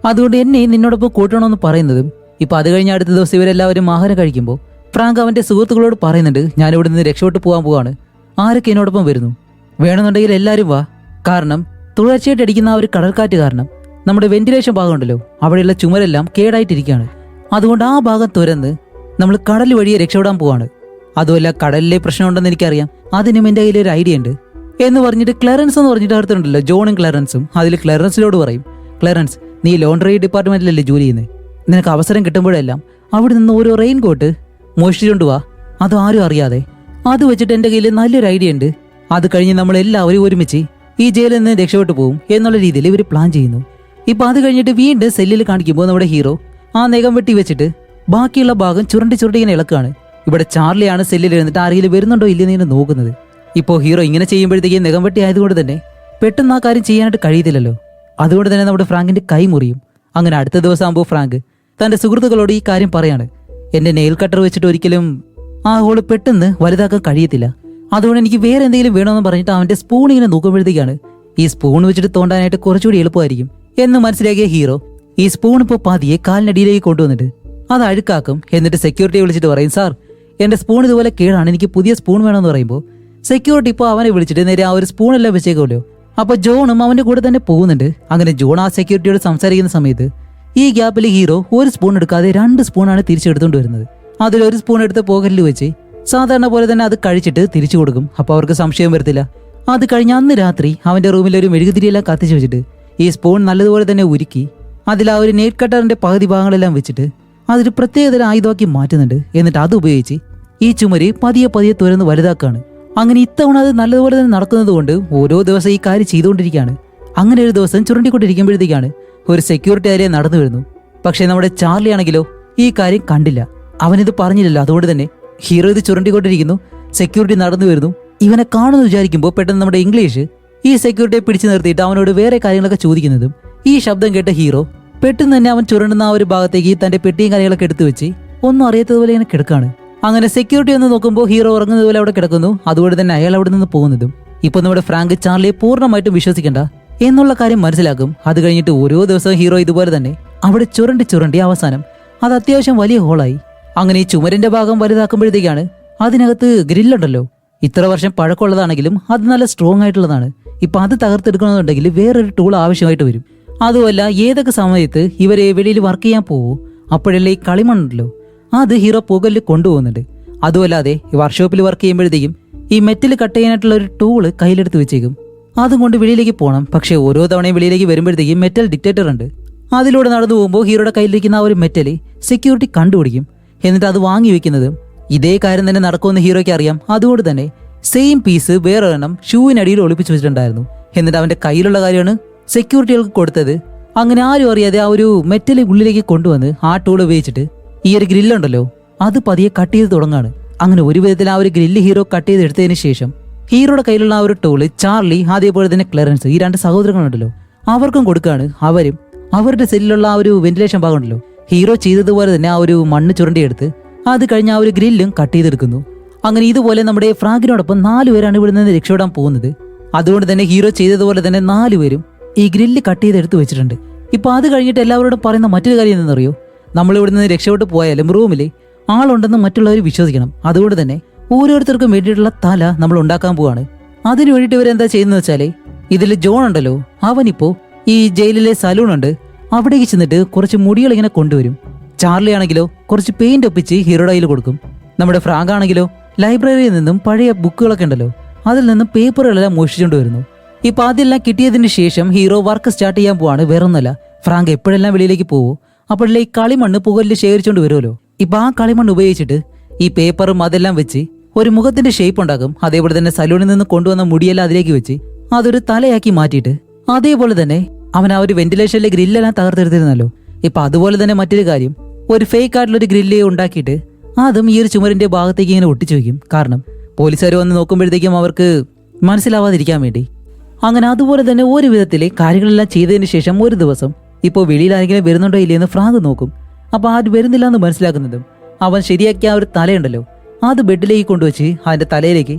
അതുകൊണ്ട് എന്നെയും നിന്നോടൊപ്പം കൂട്ടണമെന്ന് പറയുന്നതും ഇപ്പൊ അത് കഴിഞ്ഞ അടുത്ത ദിവസം ഇവരെല്ലാവരും ആഹാരം കഴിക്കുമ്പോൾ ഫ്രാങ്ക് അവന്റെ സുഹൃത്തുക്കളോട് പറയുന്നുണ്ട്, ഞാനിവിടെ നിന്ന് രക്ഷപ്പെട്ട് പോകാൻ പോവാണ്. ആരൊക്കെ എന്നോടൊപ്പം വരുന്നു? വേണമെന്നുണ്ടെങ്കിൽ എല്ലാവരും വാ. കാരണം തുടർച്ചയായിട്ട് അടിക്കുന്ന ആ ഒരു കടൽക്കാറ്റ് കാരണം നമ്മുടെ വെന്റിലേഷൻ ഭാഗം ഉണ്ടല്ലോ, അവിടെയുള്ള ചുമരെല്ലാം കേടായിട്ടിരിക്കുകയാണ്. അതുകൊണ്ട് ആ ഭാഗം തുരന്ന് നമ്മൾ കടൽ വഴിയെ രക്ഷപ്പെടാൻ പോവാണ്. അതുമല്ല, കടലിലെ പ്രശ്നമുണ്ടെന്ന് എനിക്കറിയാം, അതിനും എൻ്റെ കയ്യിൽ ഒരു ഐഡിയ ഉണ്ട് എന്ന് പറഞ്ഞിട്ട് ക്ലറൻസ് എന്ന് പറഞ്ഞിട്ട് അടുത്തുണ്ടല്ലോ, ജോണും ക്ലറൻസും. അതിൽ ക്ലറൻസിനോട് പറയും, ക്ലറൻസ്, നീ ലോണ്ടറി ഡിപ്പാർട്ട്മെന്റിലല്ലേ ജോലി ചെയ്യുന്നത്? നിനക്ക് അവസരം കിട്ടുമ്പോഴെല്ലാം അവിടെ നിന്ന് ഓരോ റെയിൻ കോട്ട് മോഷ്ടിച്ചുകൊണ്ട് വാ, അത് ആരും അറിയാതെ. അത് വെച്ചിട്ട് എൻ്റെ കയ്യിൽ നല്ലൊരു ഐഡിയ ഉണ്ട്. അത് കഴിഞ്ഞ് നമ്മൾ എല്ലാവരും ഒരുമിച്ച് ഈ ജയിലിൽ നിന്ന് രക്ഷപ്പെട്ടു പോകും എന്നുള്ള രീതിയിൽ ഇവർ പ്ലാൻ ചെയ്യുന്നു. ഇപ്പൊ അത് കഴിഞ്ഞിട്ട് വീണ്ടും സെല്ലിൽ കാണിക്കുമ്പോൾ നമ്മുടെ ഹീറോ ആ നഖം വെട്ടി വെച്ചിട്ട് ബാക്കിയുള്ള ഭാഗം ചുരുണ്ടി ഇങ്ങനെ ഇളക്കാണ്. ഇവിടെ ചാർലിയാണ് സെല്ലിൽ ഇരുന്നിട്ട് ആരെങ്കിലും വരുന്നുണ്ടോ ഇല്ലെന്ന് നോക്കുന്നത്. ഇപ്പോൾ ഹീറോ ഇങ്ങനെ ചെയ്യുമ്പോഴത്തേക്ക് നഖം വെട്ടി ആയതുകൊണ്ട് തന്നെ പെട്ടെന്ന് ആ കാര്യം ചെയ്യാനായിട്ട് കഴിയത്തില്ലല്ലോ. അതുകൊണ്ട് തന്നെ നമ്മുടെ ഫ്രാങ്കിന്റെ കൈ മുറിയും. അങ്ങനെ അടുത്ത ദിവസം ആകുമ്പോൾ ഫ്രാങ്ക് തന്റെ സുഹൃത്തുക്കളോട് ഈ കാര്യം പറയാണ്, എന്റെ നെയിൽ കട്ടർ വെച്ചിട്ട് ഒരിക്കലും ആ ഹോള് പെട്ടെന്ന് വലുതാക്കാൻ കഴിയത്തില്ല. അതുകൊണ്ട് എനിക്ക് വേറെ എന്തെങ്കിലും വേണമെന്ന് പറഞ്ഞിട്ട് അവന്റെ സ്പൂൺ ഇങ്ങനെ നോക്കുമ്പോഴത്തേക്കാണ് ഈ സ്പൂൺ വെച്ചിട്ട് തോണ്ടാനായിട്ട് കുറച്ചുകൂടി എളുപ്പമായിരിക്കും എന്ന് മനസ്സിലാക്കിയ ഹീറോ ഈ സ്പൂൺ ഇപ്പോൾ പതിയെ കാലിനടിയിലേക്ക് കൊണ്ടുവന്നിട്ട് അത് അഴുക്കാക്കും. എന്നിട്ട് സെക്യൂരിറ്റിയെ വിളിച്ചിട്ട് പറയും, സാർ, എന്റെ സ്പൂൺ ഇതുപോലെ കേടാണ്, എനിക്ക് പുതിയ സ്പൂൺ വേണമെന്ന് പറയുമ്പോൾ സെക്യൂരിറ്റി ഇപ്പോൾ അവനെ വിളിച്ചിട്ട് നേരെ ആ ഒരു സ്പൂണെല്ലാം വെച്ചേക്കുമല്ലോ. അപ്പൊ ജോണും അവന്റെ കൂടെ തന്നെ പോകുന്നുണ്ട്. അങ്ങനെ ജോൺ ആ സെക്യൂരിറ്റിയോട് സംസാരിക്കുന്ന സമയത്ത് ഈ ഗ്യാപ്പിൽ ഹീറോ ഒരു സ്പൂൺ എടുക്കാതെ 2 സ്പൂണാണ് തിരിച്ചെടുത്തുകൊണ്ട് വരുന്നത്. അതിലൊരു സ്പൂൺ എടുത്ത് പോക്കറ്റിൽ വെച്ച് സാധാരണ പോലെ തന്നെ അത് കഴിച്ചിട്ട് തിരിച്ചു കൊടുക്കും. അപ്പൊ അവർക്ക് സംശയം വരത്തില്ല. അത് കഴിഞ്ഞ് അന്ന് രാത്രി അവന്റെ റൂമിൽ ഒരു മെഴുകുതിരിയെല്ലാം കത്തിച്ചു വെച്ചിട്ട് ഈ സ്പൂൺ നല്ലതുപോലെ തന്നെ ഉരുക്കി അതിൽ ആ ഒരു നെയിൽ കട്ടറിന്റെ പകുതി ഭാഗങ്ങളെല്ലാം വെച്ചിട്ട് അതൊരു പ്രത്യേകതരം ആയുധമാക്കി മാറ്റുന്നുണ്ട്. എന്നിട്ട് അത് ഉപയോഗിച്ച് ഈ ചുമര് പതിയെ തുരന്ന് വലുതാക്കാണ്. അങ്ങനെ ഇത്തവണ അത് നല്ലതുപോലെ തന്നെ നടക്കുന്നത് കൊണ്ട് ഓരോ ദിവസം ഈ കാര്യം ചെയ്തുകൊണ്ടിരിക്കുകയാണ്. അങ്ങനെ ഒരു ദിവസം ചുരുണ്ടിക്കൊണ്ടിരിക്കുമ്പോഴത്തേക്കാണ് ഒരു സെക്യൂരിറ്റി അതിലെ നടന്നു വരുന്നു. പക്ഷെ നമ്മുടെ ചാർലി ആണെങ്കിലോ ഈ കാര്യം കണ്ടില്ല, അവനിത് പറഞ്ഞില്ലല്ലോ. അതുകൊണ്ട് തന്നെ ഹീറോ ഇത് ചുരുണ്ടിക്കൊണ്ടിരിക്കുന്നു, സെക്യൂരിറ്റി നടന്നു വരുന്നു. ഇവനെ കാണുന്നു വിചാരിക്കുമ്പോൾ പെട്ടെന്ന് നമ്മുടെ ഇംഗ്ലീഷ് ഈ സെക്യൂരിറ്റിയെ പിടിച്ചു നിർത്തിയിട്ട് അവനോട് വേറെ കാര്യങ്ങളൊക്കെ ചോദിക്കുന്നതും ഈ ശബ്ദം കേട്ട ഹീറോ പെട്ടെന്ന് തന്നെ അവൻ ചുരുണ്ടുന്ന ആ ഒരു ഭാഗത്തേക്ക് തന്റെ പെട്ടിയും കാര്യങ്ങളൊക്കെ എടുത്തു വെച്ച് ഒന്നും അറിയാത്തതുപോലെ ഇങ്ങനെ കിടക്കാണ്. അങ്ങനെ സെക്യൂരിറ്റി ഒന്ന് നോക്കുമ്പോൾ ഹീറോ ഉറങ്ങുന്നത് പോലെ അവിടെ കിടക്കുന്നു. അതുകൊണ്ട് തന്നെ അയാൾ അവിടെ നിന്ന് പോകുന്നതും ഇപ്പൊ നമ്മുടെ ഫ്രാങ്ക് ചാർലിയെ പൂർണ്ണമായിട്ടും വിശ്വസിക്കേണ്ട എന്നുള്ള കാര്യം മനസ്സിലാക്കും. അത് കഴിഞ്ഞിട്ട് ഓരോ ദിവസവും ഹീറോ ഇതുപോലെ തന്നെ അവിടെ ചുരണ്ടി അവസാനം അത് അത്യാവശ്യം വലിയ ഹോളായി. അങ്ങനെ ഈ ചുമരിന്റെ ഭാഗം വലുതാക്കുമ്പോഴത്തേക്കാണ് അതിനകത്ത് ഗ്രില്ലുണ്ടല്ലോ, ഇത്ര വർഷം പഴക്കമുള്ളതാണെങ്കിലും അത് നല്ല സ്ട്രോങ് ആയിട്ടുള്ളതാണ്. ഇപ്പൊ അത് തകർത്തെടുക്കണമെന്നുണ്ടെങ്കിൽ വേറൊരു ടൂൾ ആവശ്യമായിട്ട് വരും. അതുമല്ല, ഏതൊക്കെ സമയത്ത് ഇവരെ വെളിയിൽ വർക്ക് ചെയ്യാൻ പോവോ അപ്പോഴല്ലേ ഈ കളിമണ്ണുണ്ടല്ലോ അത് ഹീറോ പുകലിൽ കൊണ്ടുപോകുന്നുണ്ട്. അതുമല്ലാതെ ഈ വർക്ക്ഷോപ്പിൽ വർക്ക് ചെയ്യുമ്പോഴത്തേക്കും ഈ മെറ്റൽ കട്ട് ചെയ്യാനായിട്ടുള്ള ഒരു ടൂള് കയ്യിലെടുത്ത് വെച്ചേക്കും. അതും കൊണ്ട് വെളിയിലേക്ക് പോകണം. പക്ഷെ ഓരോ തവണയും വെളിയിലേക്ക് വരുമ്പോഴത്തേക്കും മെറ്റൽ ഡിറ്റക്ടർ ഉണ്ട്. അതിലൂടെ നടന്നു പോകുമ്പോൾ ഹീറോയുടെ കയ്യിലിരിക്കുന്ന ആ ഒരു മെറ്റല് സെക്യൂരിറ്റി കണ്ടുപിടിക്കും. എന്നിട്ട് അത് വാങ്ങി വെക്കുന്നതും ഇതേ കാര്യം തന്നെ നടക്കുമെന്ന് ഹീറോയ്ക്ക് അറിയാം. അതുകൊണ്ട് തന്നെ സെയിം പീസ് വേറെ എണ്ണം ഷൂവിനടിയിൽ ഒളിപ്പിച്ചു വെച്ചിട്ടുണ്ടായിരുന്നു. എന്നിട്ട് അവന്റെ കയ്യിലുള്ള കാര്യമാണ് സെക്യൂരിറ്റികൾക്ക് കൊടുത്തത്. അങ്ങനെ ആരും അറിയാതെ ആ ഒരു മെറ്റല് ഉള്ളിലേക്ക് കൊണ്ടുവന്ന് ആ ടൂൾ ഉപയോഗിച്ചിട്ട് ഈ ഒരു ഗ്രില്ലുണ്ടല്ലോ അത് പതിയെ കട്ട് ചെയ്ത് തുടങ്ങാണ്. അങ്ങനെ ഒരു വിധത്തിൽ ആ ഒരു ഗ്രില്ല് ഹീറോ കട്ട് ചെയ്ത് എടുത്തതിന് ശേഷം ഹീറോയുടെ കയ്യിലുള്ള ആ ഒരു ടൂള് ചാർലി അതേപോലെ തന്നെ ക്ലറൻസ് ഈ 2 സഹോദരങ്ങളുണ്ടല്ലോ അവർക്കും കൊടുക്കുകയാണ്. അവരും അവരുടെ സെല്ലിലുള്ള ആ ഒരു വെന്റിലേഷൻ ഭാഗം ഉണ്ടല്ലോ ഹീറോ ചെയ്തതുപോലെ തന്നെ ആ ഒരു മണ്ണ് ചുരണ്ടിയെടുത്ത് അത് കഴിഞ്ഞ് ആ ഒരു ഗ്രില്ലും കട്ട് ചെയ്തെടുക്കുന്നു. അങ്ങനെ ഇതുപോലെ നമ്മുടെ ഫ്രാങ്കിനോടൊപ്പം 4 പേരാണ് ഇവിടെ നിന്ന് രക്ഷപ്പെടാൻ പോകുന്നത്. അതുകൊണ്ട് തന്നെ ഹീറോ ചെയ്തതുപോലെ തന്നെ 4 പേരും ഈ ഗ്രില്ല് കട്ട് ചെയ്തെടുത്ത് വെച്ചിട്ടുണ്ട്. ഇപ്പൊ അത് കഴിഞ്ഞിട്ട് എല്ലാവരോടും പറയുന്ന മറ്റൊരു കാര്യം എന്താണെന്നറിയോ, നമ്മൾ ഇവിടെ നിന്ന് രക്ഷപ്പെട്ട് പോയാലും റൂമിൽ ആളുണ്ടെന്ന് മറ്റുള്ളവർ വിശ്വസിക്കണം. അതുകൊണ്ട് തന്നെ ഓരോരുത്തർക്കും വേണ്ടിയിട്ടുള്ള തല നമ്മൾ ഉണ്ടാക്കാൻ പോവാണ്. അതിനു വേണ്ടിയിട്ട് ഇവരെന്താ ചെയ്യുന്നത് വെച്ചാല് ഇതിൽ ജോൺ ഉണ്ടല്ലോ അവനിപ്പോ ഈ ജയിലിലെ സലൂൺ ഉണ്ട് അവിടേക്ക് ചെന്നിട്ട് കുറച്ച് മുടികൾ ഇങ്ങനെ കൊണ്ടുവരും. ചാർലി ആണെങ്കിലോ കുറച്ച് പെയിന്റ് ഒപ്പിച്ച് ഹീറോയുടെ കയ്യിൽ കൊടുക്കും. നമ്മുടെ ഫ്രാങ്ക് ആണെങ്കിലോ ലൈബ്രറിയിൽ നിന്നും പഴയ ബുക്കുകളൊക്കെ ഉണ്ടല്ലോ അതിൽ നിന്നും പേപ്പറുകളെല്ലാം മോഷിച്ചുകൊണ്ട് വരുന്നു. ഇപ്പൊ അതെല്ലാം കിട്ടിയതിന് ശേഷം ഹീറോ വർക്ക് സ്റ്റാർട്ട് ചെയ്യാൻ പോവാണ്. വേറൊന്നല്ല, ഫ്രാങ്ക് എപ്പോഴെല്ലാം വെളിയിലേക്ക് പോവോ അപ്പോഴല്ലേ ഈ കളിമണ്ണ് പുകലിൽ ശേഖരിച്ചുകൊണ്ട് വരുമല്ലോ. ഇപ്പൊ ആ കളിമണ്ണ് ഉപയോഗിച്ചിട്ട് ഈ പേപ്പറും അതെല്ലാം വെച്ച് ഒരു മുഖത്തിന്റെ ഷേപ്പ് ഉണ്ടാക്കും. അതേപോലെ തന്നെ സലൂണിൽ നിന്ന് കൊണ്ടുവന്ന മുടിയെല്ലാം അതിലേക്ക് വെച്ച് അതൊരു തലയാക്കി മാറ്റിയിട്ട് അതേപോലെ തന്നെ അവൻ ആ ഒരു വെന്റിലേഷനിലെ ഗ്രില്ലെല്ലാം തകർത്തെടുത്തിരുന്നല്ലോ. ഇപ്പൊ അതുപോലെ തന്നെ മറ്റൊരു കാര്യം, ഒരു ഫേക്ക് ആയിട്ടുള്ളൊരു ഗ്രില്ല് ഉണ്ടാക്കിയിട്ട് അതും ഈ ഒരു ചുമരിന്റെ ഭാഗത്തേക്ക് ഇങ്ങനെ ഒട്ടിച്ചു വയ്ക്കും. കാരണം പോലീസുകാർ വന്ന് നോക്കുമ്പോഴത്തേക്കും അവർക്ക് മനസ്സിലാവാതിരിക്കാൻ വേണ്ടി. അങ്ങനെ അതുപോലെ തന്നെ ഒരു വിധത്തിലെ കാര്യങ്ങളെല്ലാം ചെയ്തതിന് ശേഷം ഒരു ദിവസം ഇപ്പോൾ വെളിയിൽ ആരെങ്കിലും വരുന്നുണ്ടോ ഇല്ലയെന്ന് ഫ്രാങ്ക് നോക്കും. അപ്പൊ ആരും വരുന്നില്ല എന്ന് മനസ്സിലാക്കുന്നതും അവൻ ശരിയാക്കിയ ആ ഒരു തലയുണ്ടല്ലോ അത് ബെഡിലേക്ക് കൊണ്ടുവച്ച് അതിന്റെ തലയിലേക്ക്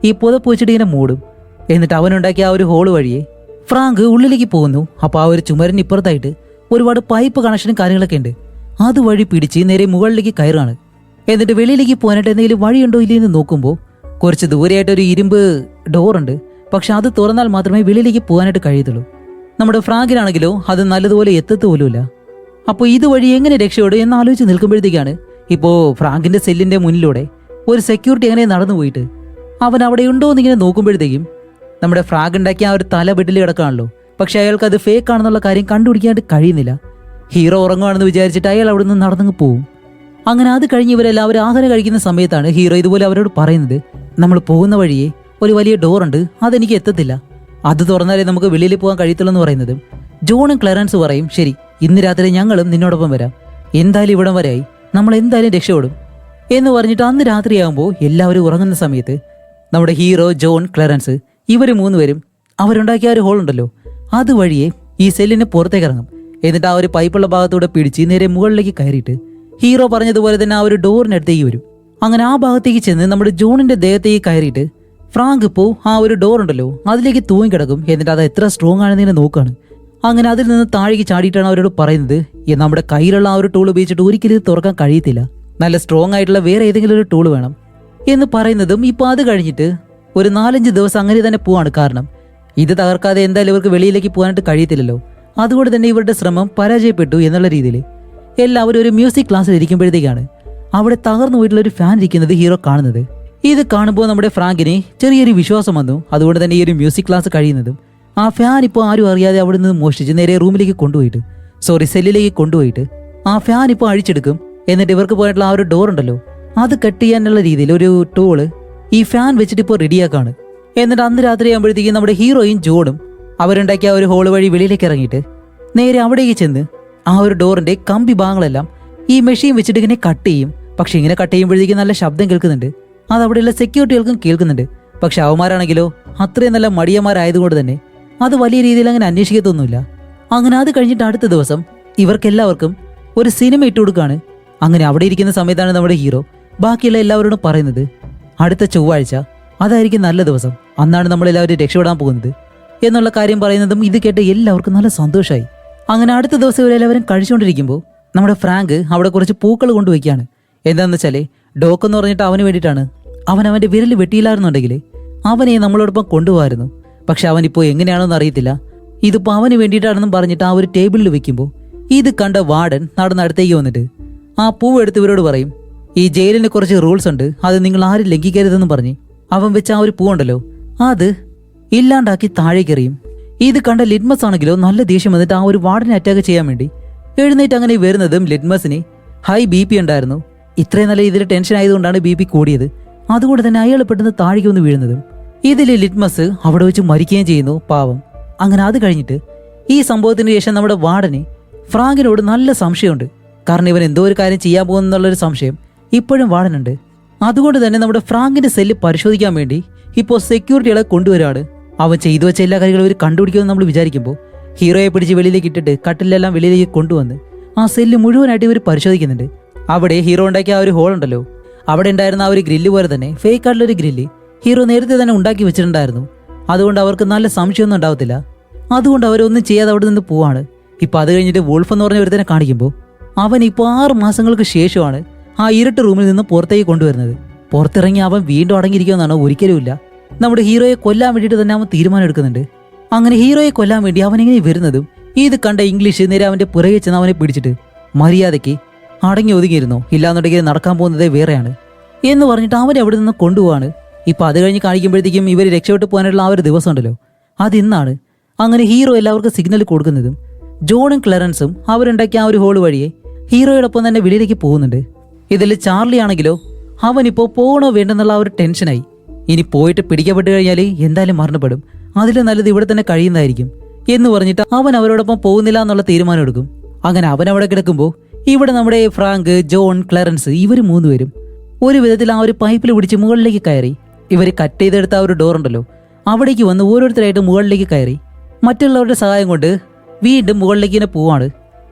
ഈ പുതപ്പ് വെച്ചിട്ട് ഇങ്ങനെ മൂടും. എന്നിട്ട് അവനുണ്ടാക്കിയ ആ ഒരു ഹോള് വഴിയെ ഫ്രാങ്ക് ഉള്ളിലേക്ക് പോകുന്നു. അപ്പൊ ആ ഒരു ചുമരിന് ഇപ്പുറത്തായിട്ട് ഒരുപാട് പൈപ്പ് കണക്ഷനും കാര്യങ്ങളൊക്കെ ഉണ്ട്. അതുവഴി പിടിച്ച് നേരെ മുകളിലേക്ക് കയറാണ്. എന്നിട്ട് വെളിയിലേക്ക് പോകാനായിട്ട് എന്തെങ്കിലും വഴിയുണ്ടോ ഇല്ലയെന്ന് നോക്കുമ്പോൾ കുറച്ച് ദൂരെയായിട്ട് ഒരു ഇരുമ്പ് ഡോറുണ്ട്. പക്ഷെ അത് തുറന്നാൽ മാത്രമേ വെളിയിലേക്ക് പോകാനായിട്ട് കഴിയത്തുള്ളൂ. നമ്മുടെ ഫ്രാങ്കിനാണെങ്കിലോ അത് നല്ലതുപോലെ എത്തത്തുപോലുമില്ല. അപ്പോൾ ഇതുവഴി എങ്ങനെ രക്ഷപ്പെടും എന്ന് ആലോചിച്ച് നിൽക്കുമ്പോഴത്തേക്കാണ് ഇപ്പോൾ ഫ്രാങ്കിന്റെ സെല്ലിന്റെ മുന്നിലൂടെ ഒരു സെക്യൂരിറ്റി അങ്ങനെ നടന്നു പോയിട്ട് അവൻ അവിടെ ഉണ്ടോ എന്നിങ്ങനെ നോക്കുമ്പോഴത്തേക്കും നമ്മുടെ ഫ്രാങ്ക് ഉണ്ടാക്കിയ ആ ഒരു തല ബെഡിൽ കിടക്കാണല്ലോ. പക്ഷെ അയാൾക്ക് അത് ഫേക്ക് ആണെന്നുള്ള കാര്യം കണ്ടുപിടിക്കാനായിട്ട് കഴിയുന്നില്ല. ഹീറോ ഉറങ്ങുവാണെന്ന് വിചാരിച്ചിട്ട് അയാൾ അവിടെ നിന്ന് നടന്നങ്ങ് പോവും. അങ്ങനെ അത് കഴിഞ്ഞ് ഇവരെല്ലാവരും ആഹാരം കഴിക്കുന്ന സമയത്താണ് ഹീറോ ഇതുപോലെ അവരോട് പറയുന്നത്, നമ്മൾ പോകുന്ന വഴിയെ ഒരു വലിയ ഡോറുണ്ട്, അതെനിക്ക് എത്തത്തില്ല, അത് തുറന്നാലേ നമുക്ക് വെളിയിൽ പോകാൻ കഴിയത്തുള്ളൂ എന്ന് പറയുന്നത്. ജോണും ക്ലറൻസ് പറയും, ശരി, ഇന്ന് രാത്രി ഞങ്ങളും നിന്നോടൊപ്പം വരാം, എന്തായാലും ഇവിടം വരെയായി, നമ്മൾ എന്തായാലും രക്ഷപ്പെടും എന്ന് പറഞ്ഞിട്ട് അന്ന് രാത്രിയാകുമ്പോൾ എല്ലാവരും ഉറങ്ങുന്ന സമയത്ത് നമ്മുടെ ഹീറോ, ജോൺ, ക്ലറൻസ് ഇവർ മൂന്നുപേരും അവരുണ്ടാക്കിയ ഒരു ഹോൾ ഉണ്ടല്ലോ അതുവഴിയെ ഈ സെല്ലിന് പുറത്തേക്ക് ഇറങ്ങും. എന്നിട്ട് ആ ഒരു പൈപ്പുള്ള ഭാഗത്തൂടെ പിടിച്ച് നേരെ മുകളിലേക്ക് കയറിയിട്ട് ഹീറോ പറഞ്ഞതുപോലെ തന്നെ ആ ഒരു ഡോറിനടുത്തേക്ക് വരും. അങ്ങനെ ആ ഭാഗത്തേക്ക് ചെന്ന് നമ്മുടെ ജോണിന്റെ ദേഹത്തേക്ക് കയറിയിട്ട് ഫ്രാങ്ക് ഇപ്പോൾ ആ ഒരു ഡോർ ഉണ്ടല്ലോ അതിലേക്ക് തൂങ്ങിക്കിടക്കും. എന്നിട്ട് അത് എത്ര സ്ട്രോങ് ആണെന്ന് നോക്കാണ്. അങ്ങനെ അതിൽ നിന്ന് താഴേക്ക് ചാടിയിട്ടാണ് അവരോട് പറയുന്നത്, നമ്മുടെ കയ്യിലുള്ള ആ ഒരു ടൂൾ ഉപയോഗിച്ചിട്ട് ഒരിക്കലും ഇത് തുറക്കാൻ കഴിയത്തില്ല, നല്ല സ്ട്രോങ് ആയിട്ടുള്ള വേറെ ഏതെങ്കിലും ഒരു ടൂൾ വേണം എന്ന് പറയുന്നതും. ഇപ്പൊ അത് കഴിഞ്ഞിട്ട് ഒരു 4-5 ദിവസം അങ്ങനെ തന്നെ പോവാണ്. കാരണം ഇത് തകർക്കാതെ എന്തായാലും ഇവർക്ക് വെളിയിലേക്ക് പോകാനായിട്ട് കഴിയത്തില്ലല്ലോ. അതുകൊണ്ട് തന്നെ ഇവരുടെ ശ്രമം പരാജയപ്പെട്ടു എന്നുള്ള രീതിയിൽ എല്ലാവരും ഒരു മ്യൂസിക് ക്ലാസ്സിൽ ഇരിക്കുമ്പോഴത്തേക്കാണ് അവിടെ തകർന്നു പോയിട്ടുള്ള ഒരു ഫാൻ ഇരിക്കുന്നത് ഹീറോ കാണുന്നത്. ഇത് കാണുമ്പോൾ നമ്മുടെ ഫ്രാങ്കിന് ചെറിയൊരു വിശ്വാസം വന്നു. അതുകൊണ്ട് തന്നെ ഈ ഒരു മ്യൂസിക് ക്ലാസ് കഴിയുന്നതും ആ ഫാൻ ഇപ്പോൾ ആരും അറിയാതെ അവിടെ നിന്ന് മോഷ്ടിച്ച് നേരെ റൂമിലേക്ക് കൊണ്ടുപോയിട്ട് സെല്ലിലേക്ക് കൊണ്ടുപോയിട്ട് ആ ഫാൻ ഇപ്പോൾ അഴിച്ചെടുക്കും. എന്നിട്ട് ഇവർക്ക് പോയിട്ടുള്ള ആ ഒരു ഡോർ ഉണ്ടല്ലോ അത് കട്ട് ചെയ്യാനുള്ള രീതിയിൽ ഒരു ടൂള് ഈ ഫാൻ വെച്ചിട്ട് ഇപ്പോൾ റെഡിയാക്കാണ്. എന്നിട്ട് അന്ന് രാത്രി ആകുമ്പോഴത്തേക്കും നമ്മുടെ ഹീറോയും ജോണും അവരുണ്ടാക്കിയ ആ ഒരു ഹോള് വഴി വെളിയിലേക്ക് ഇറങ്ങിയിട്ട് നേരെ അവിടേക്ക് ചെന്ന് ആ ഒരു ഡോറിന്റെ കമ്പി ഭാഗങ്ങളെല്ലാം ഈ മെഷീൻ വെച്ചിട്ട് ഇങ്ങനെ കട്ട് ചെയ്യും. പക്ഷെ ഇങ്ങനെ കട്ട് ചെയ്യുമ്പോഴത്തേക്കും നല്ല ശബ്ദം കേൾക്കുന്നുണ്ട്. അത് അവിടെയുള്ള സെക്യൂരിറ്റികൾക്കും കേൾക്കുന്നുണ്ട്. പക്ഷെ അവന്മാരാണെങ്കിലോ അത്രയും നല്ല മടിയന്മാരായതുകൊണ്ട് തന്നെ അത് വലിയ രീതിയിൽ അങ്ങനെ അന്വേഷിക്കത്തൊന്നുമില്ല. അങ്ങനെ അത് കഴിഞ്ഞിട്ട് അടുത്ത ദിവസം ഇവർക്കെല്ലാവർക്കും ഒരു സിനിമ ഇട്ട് കൊടുക്കുകയാണ്. അങ്ങനെ അവിടെ ഇരിക്കുന്ന സമയത്താണ് നമ്മുടെ ഹീറോ ബാക്കിയുള്ള എല്ലാവരോടും പറയുന്നത്, അടുത്ത ചൊവ്വാഴ്ച അതായിരിക്കും നല്ല ദിവസം, അന്നാണ് നമ്മളെല്ലാവരും രക്ഷപ്പെടാൻ പോകുന്നത് എന്നുള്ള കാര്യം പറയുന്നതും ഇത് കേട്ട് എല്ലാവർക്കും നല്ല സന്തോഷമായി. അങ്ങനെ അടുത്ത ദിവസം ഇവരെല്ലാവരും കഴിച്ചുകൊണ്ടിരിക്കുമ്പോൾ നമ്മുടെ ഫ്രാങ്ക് അവിടെ കുറച്ച് പൂക്കൾ കൊണ്ടുവയ്ക്കുകയാണ്. എന്താണെന്ന് വെച്ചാല് ഡോക്ക് എന്ന് പറഞ്ഞിട്ട് അവന് വേണ്ടിയിട്ടാണ്. അവന്റെ വിരൽ വെട്ടിയില്ലായിരുന്നുണ്ടെങ്കിൽ അവനെ നമ്മളോടൊപ്പം കൊണ്ടുപോകായിരുന്നു. പക്ഷെ അവനിപ്പോൾ എങ്ങനെയാണെന്ന് അറിയത്തില്ല. ഇതിപ്പോൾ അവന് വേണ്ടിയിട്ടാണെന്നും പറഞ്ഞിട്ട് ആ ഒരു ടേബിളിൽ വെക്കുമ്പോൾ ഇത് കണ്ട വാർഡൻ നടന്നടുത്തേക്ക് വന്നിട്ട് ആ പൂവ് എടുത്ത് ഇവരോട് പറയും, ഈ ജയിലിന് കുറച്ച് റൂൾസ് ഉണ്ട്, അത് നിങ്ങൾ ആരും ലംഘിക്കരുതെന്നും പറഞ്ഞ് അവൻ വെച്ച ആ ഒരു പൂവുണ്ടല്ലോ അത് ഇല്ലാണ്ടാക്കി താഴേക്കെറിയും. ഇത് കണ്ട ലിറ്റ്മസ് ആണെങ്കിലോ നല്ല ദേഷ്യം വന്നിട്ട് ആ ഒരു വാർഡിനെ അറ്റാക്ക് ചെയ്യാൻ വേണ്ടി എഴുന്നേറ്റ് അങ്ങനെ വരുന്നതും ലിറ്റ്മസിന് ഹൈ BP ഉണ്ടായിരുന്നു. ഇത്രയും നല്ല രീതിയിൽ ടെൻഷൻ ആയതുകൊണ്ടാണ് BP കൂടിയത്. അതുകൊണ്ട് തന്നെ അയാൾ പെട്ടെന്ന് താഴേക്ക് വന്ന് വീഴുന്നതും ഇതിൽ ലിറ്റ്മസ് അവിടെ വെച്ച് മരിക്കുകയും ചെയ്യുന്നു, പാവം. അങ്ങനെ അത് കഴിഞ്ഞിട്ട് ഈ സംഭവത്തിന് ശേഷം നമ്മുടെ വാർഡന് ഫ്രാങ്കിനോട് നല്ല സംശയമുണ്ട്. കാരണം ഇവൻ എന്തോ ഒരു കാര്യം ചെയ്യാൻ പോകുന്നുള്ളൊരു സംശയം ഇപ്പോഴും വാർഡനുണ്ട്. അതുകൊണ്ട് തന്നെ നമ്മുടെ ഫ്രാങ്കിന്റെ സെല്ല് പരിശോധിക്കാൻ വേണ്ടി ഇപ്പോൾ സെക്യൂരിറ്റികളെ കൊണ്ടുവരാണ്. അവൻ ചെയ്തു വെച്ച എല്ലാ കാര്യങ്ങളും ഇവർ കണ്ടുപിടിക്കുമെന്ന് നമ്മൾ വിചാരിക്കുമ്പോൾ ഹീറോയെ പിടിച്ച് വെളിയിലേക്ക് ഇട്ടിട്ട് കട്ടിലെല്ലാം വെളിയിലേക്ക് കൊണ്ടുവന്ന് ആ സെല്ല് മുഴുവനായിട്ട് ഇവർ പരിശോധിക്കുന്നുണ്ട്. അവിടെ ഹീറോ ഉണ്ടാക്കിയ ആ ഒരു ഹോൾ ഉണ്ടല്ലോ അവിടെ ഉണ്ടായിരുന്ന ആ ഒരു ഗ്രില്ല് പോലെ തന്നെ ഫേക്ക് ആയിട്ടുള്ളൊരു ഗ്രില്ല് ഹീറോ നേരത്തെ തന്നെ ഉണ്ടാക്കി വെച്ചിട്ടുണ്ടായിരുന്നു. അതുകൊണ്ട് അവർക്ക് നല്ല സംശയമൊന്നും ഉണ്ടാവത്തില്ല. അതുകൊണ്ട് അവരൊന്നും ചെയ്യാതെ അവിടെ നിന്ന് പോവാണ്. ഇപ്പൊ അത് കഴിഞ്ഞിട്ട് വോൾഫ് എന്ന് പറഞ്ഞ ഒരുത്തനെ കാണിക്കുമ്പോൾ അവൻ ഇപ്പോൾ 6 മാസങ്ങൾക്ക് ശേഷമാണ് ആ ഇരുട്ട് റൂമിൽ നിന്ന് പുറത്തേക്ക് കൊണ്ടുവരുന്നത്. പുറത്തിറങ്ങി അവൻ വീണ്ടും അടങ്ങിയിരിക്കുമെന്നാണ് ഒരിക്കലുമില്ല. നമ്മുടെ ഹീറോയെ കൊല്ലാൻ വേണ്ടിയിട്ട് തന്നെ അവൻ തീരുമാനം എടുക്കുന്നുണ്ട്. അങ്ങനെ ഹീറോയെ കൊല്ലാൻ വേണ്ടി അവനെങ്ങനെ വരുന്നതും ഇത് കണ്ട ഇംഗ്ലീഷ് നേരെ അവന്റെ പുറകെ ചെന്ന് അവനെ പിടിച്ചിട്ട് മര്യാദയ്ക്ക് അടങ്ങി ഒതുങ്ങിയിരുന്നോ, ഇല്ലാന്നുണ്ടെങ്കിൽ നടക്കാൻ പോകുന്നതേ വേറെയാണ് എന്ന് പറഞ്ഞിട്ട് അവനെ അവിടെ നിന്ന് കൊണ്ടുപോവാണ്. ഇപ്പൊ അത് കഴിഞ്ഞ് കാണിക്കുമ്പോഴത്തേക്കും ഇവർ രക്ഷപ്പെട്ടു പോകാനുള്ള ആ ഒരു ദിവസം ഉണ്ടല്ലോ അത് ഇന്നാണ്. അങ്ങനെ ഹീറോ എല്ലാവർക്കും സിഗ്നൽ കൊടുക്കുന്നതും ജോണും ക്ലറൻസും അവരുണ്ടാക്കിയ ആ ഒരു ഹോൾ വഴിയെ ഹീറോയോടൊപ്പം തന്നെ വെളിയിലേക്ക് പോകുന്നുണ്ട്. ഇതിൽ ചാർലി ആണെങ്കിലോ അവനിപ്പോ പോകണോ വേണ്ടെന്നുള്ള ആ ഒരു ടെൻഷനായി. ഇനി പോയിട്ട് പിടിക്കപ്പെട്ട് കഴിഞ്ഞാൽ എന്തായാലും മരണപ്പെടും, അതിലും നല്ലത് ഇവിടെ തന്നെ കഴിയുന്നതായിരിക്കും എന്ന് പറഞ്ഞിട്ട് അവൻ അവരോടൊപ്പം പോകുന്നില്ല എന്നുള്ള തീരുമാനം എടുക്കും. അങ്ങനെ അവനവിടെ കിടക്കുമ്പോൾ ഇവിടെ നമ്മുടെ ഫ്രാങ്ക്, ജോൺ, ക്ലറൻസ് ഇവർ മൂന്നുപേരും ഒരു വിധത്തിൽ ആ ഒരു പൈപ്പിൽ പിടിച്ച് മുകളിലേക്ക് കയറി. ഇവർ കട്ട് ചെയ്തെടുത്ത ആ ഒരു ഡോർ ഉണ്ടല്ലോ, അവിടേക്ക് വന്ന് ഓരോരുത്തരായിട്ട് മുകളിലേക്ക് കയറി മറ്റുള്ളവരുടെ സഹായം കൊണ്ട് വീണ്ടും മുകളിലേക്ക് തന്നെ പോവാണ്.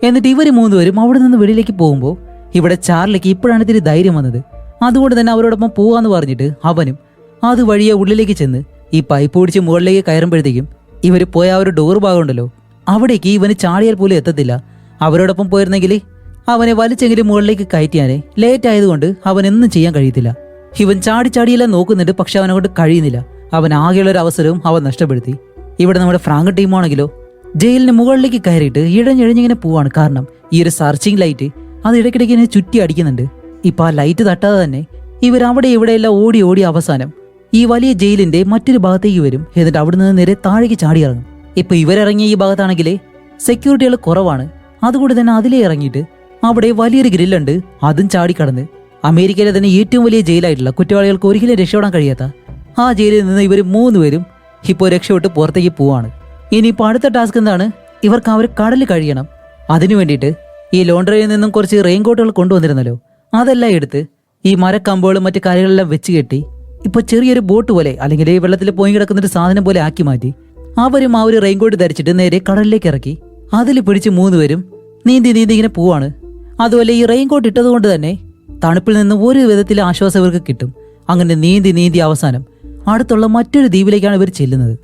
എന്നിട്ട് ഇവർ മൂന്നുപേരും അവിടെ നിന്ന് വെളിയിലേക്ക് പോകുമ്പോൾ ഇവിടെ ചാർലിക്ക് ഇപ്പോഴാണ് ഇത്തിരി ധൈര്യം വന്നത്. അതുകൊണ്ട് തന്നെ അവരോടൊപ്പം പോവാന്ന് പറഞ്ഞിട്ട് അവനും അത് വഴിയെ ഉള്ളിലേക്ക് ചെന്ന് ഈ പൈപ്പ് പിടിച്ച് മുകളിലേക്ക് കയറുമ്പോഴത്തേക്കും ഇവർ പോയ ആ ഒരു ഡോർ ഭാഗം ഉണ്ടല്ലോ, അവിടേക്ക് ഇവന് ചാടിയാൽ പോലും എത്തത്തില്ല. അവരോടൊപ്പം പോയിരുന്നെങ്കിൽ അവനെ വലിച്ചെങ്കിലും മുകളിലേക്ക് കയറ്റിയാനേ ലേറ്റ് ആയതുകൊണ്ട് അവനൊന്നും ചെയ്യാൻ കഴിയത്തില്ല. ഇവൻ ചാടിയെല്ലാം നോക്കുന്നുണ്ട്, പക്ഷെ അവനെ കൊണ്ട് കഴിയുന്നില്ല. അവൻ ആകെയുള്ളൊരു അവസരവും അവൻ നഷ്ടപ്പെടുത്തി. ഇവിടെ നമ്മുടെ ഫ്രാങ്ക് ടീമാണെങ്കിലോ ജയിലിന് മുകളിലേക്ക് കയറിയിട്ട് ഇഴഞ്ഞിഴഞ്ഞിങ്ങനെ പോവാണ്. കാരണം ഈ ഒരു സർച്ചിങ് ലൈറ്റ് അത് ഇടയ്ക്കിടയ്ക്ക് ഇങ്ങനെ ചുറ്റി അടിക്കുന്നുണ്ട്. ഇപ്പൊ ആ ലൈറ്റ് തട്ടാതെ തന്നെ ഇവരവിടെ ഇവിടെയെല്ലാം ഓടി ഓടി അവസാനം ഈ വലിയ ജയിലിന്റെ മറ്റൊരു ഭാഗത്തേക്ക് വരും. എന്നിട്ട് അവിടെ നിന്ന് നേരെ താഴേക്ക് ചാടി ഇറങ്ങും. ഇപ്പൊ ഇവരിറങ്ങിയ ഈ ഭാഗത്താണെങ്കിലേ സെക്യൂരിറ്റികൾ കുറവാണ്. അതുകൊണ്ട് തന്നെ അതിലേ ഇറങ്ങിയിട്ട് അവിടെ വലിയൊരു ഗ്രില്ലുണ്ട്, അതും ചാടിക്കടന്ന് അമേരിക്കയിലെ തന്നെ ഏറ്റവും വലിയ ജയിലായിട്ടുള്ള കുറ്റവാളികൾക്ക് ഒരിക്കലും രക്ഷപ്പെടാൻ കഴിയാത്ത ആ ജയിലിൽ നിന്ന് ഇവർ മൂന്നുപേരും ഇപ്പോൾ രക്ഷപ്പെട്ട് പുറത്തേക്ക് പോവാണ്. ഇനിയിപ്പോൾ അടുത്ത ടാസ്ക് എന്താണ്? ഇവർക്ക് അവർ കടലിൽ കഴിയണം. അതിനു വേണ്ടിയിട്ട് ഈ ലോണ്ടറിയിൽ നിന്നും കുറച്ച് റെയിൻകോട്ടുകൾ കൊണ്ടുവന്നിരുന്നല്ലോ, അതെല്ലാം എടുത്ത് ഈ മരക്കമ്പുകളും മറ്റു കാര്യങ്ങളെല്ലാം വെച്ച് കെട്ടി ഇപ്പോൾ ചെറിയൊരു ബോട്ട് പോലെ അല്ലെങ്കിൽ ഈ വെള്ളത്തിൽ പോയി കിടക്കുന്നൊരു സാധനം പോലെ ആക്കി മാറ്റി അവരും ആ ഒരു റെയിൻകോട്ട് ധരിച്ചിട്ട് നേരെ കടലിലേക്ക് ഇറക്കി അതിൽ പിടിച്ച് മൂന്നുപേരും നീന്തി ഇങ്ങനെ പോവാണ്. അതുപോലെ ഈ റെയിൻകോട്ട് ഇട്ടത് കൊണ്ട് തന്നെ തണുപ്പിൽ നിന്ന് ഒരു വിധത്തിൽ ആശ്വാസം ഇവർക്ക് കിട്ടും. അങ്ങനെ നീന്തി അവസാനം അടുത്തുള്ള മറ്റൊരു ദ്വീപിലേക്കാണ് ഇവർ ചെല്ലുന്നത്.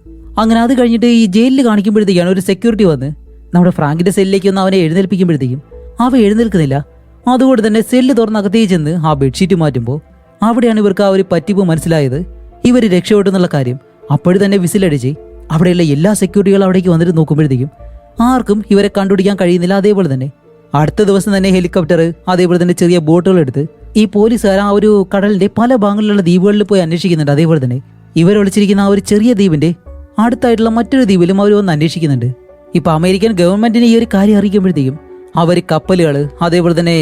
അങ്ങനെ അത് കഴിഞ്ഞിട്ട് ഈ ജയിലിൽ കാണിക്കുമ്പോഴത്തേക്കാണ് ഒരു സെക്യൂരിറ്റി വന്ന് നമ്മുടെ ഫ്രാങ്കിന്റെ സെല്ലിലേക്ക് ഒന്ന് അവനെ എഴുന്നേൽപ്പിക്കുമ്പോഴത്തേക്കും അവ എഴുന്നേൽക്കുന്നില്ല. അതുകൊണ്ട് തന്നെ സെല്ല് തുറന്നകത്തേക്ക് ചെന്ന് ആ ബെഡ്ഷീറ്റ് മാറ്റുമ്പോൾ അവിടെയാണ് ഇവർക്ക് ആ ഒരു പറ്റിപ്പ് മനസ്സിലായത്, ഇവർ രക്ഷപ്പെട്ടെന്നുള്ള കാര്യം. അപ്പോഴും തന്നെ വിസിലടിച്ച് അവിടെയുള്ള എല്ലാ സെക്യൂരിറ്റികളും അവിടേക്ക് വന്നിട്ട് നോക്കുമ്പോഴത്തേക്കും ആർക്കും ഇവരെ കണ്ടുപിടിക്കാൻ കഴിയുന്നില്ല. അതേപോലെ തന്നെ അടുത്ത ദിവസം തന്നെ ഹെലികോപ്റ്റർ അതേപോലെ തന്നെ ചെറിയ ബോട്ടുകൾ എടുത്ത് ഈ പോലീസുകാർ ആ ഒരു കടലിന്റെ പല ഭാഗങ്ങളിലുള്ള ദ്വീപുകളിൽ പോയി അന്വേഷിക്കുന്നുണ്ട്. അതേപോലെ തന്നെ ഇവർ ഒളിച്ചിരിക്കുന്ന ആ ഒരു ചെറിയ ദ്വീപിന്റെ അടുത്തായിട്ടുള്ള മറ്റൊരു ദ്വീപിലും അവർ വന്ന് അന്വേഷിക്കുന്നുണ്ട്. ഇപ്പൊ അമേരിക്കൻ ഗവൺമെന്റിനെ ഈ ഒരു കാര്യം അറിയിക്കുമ്പോഴത്തേക്കും അവർ കപ്പലുകൾ അതേപോലെ തന്നെ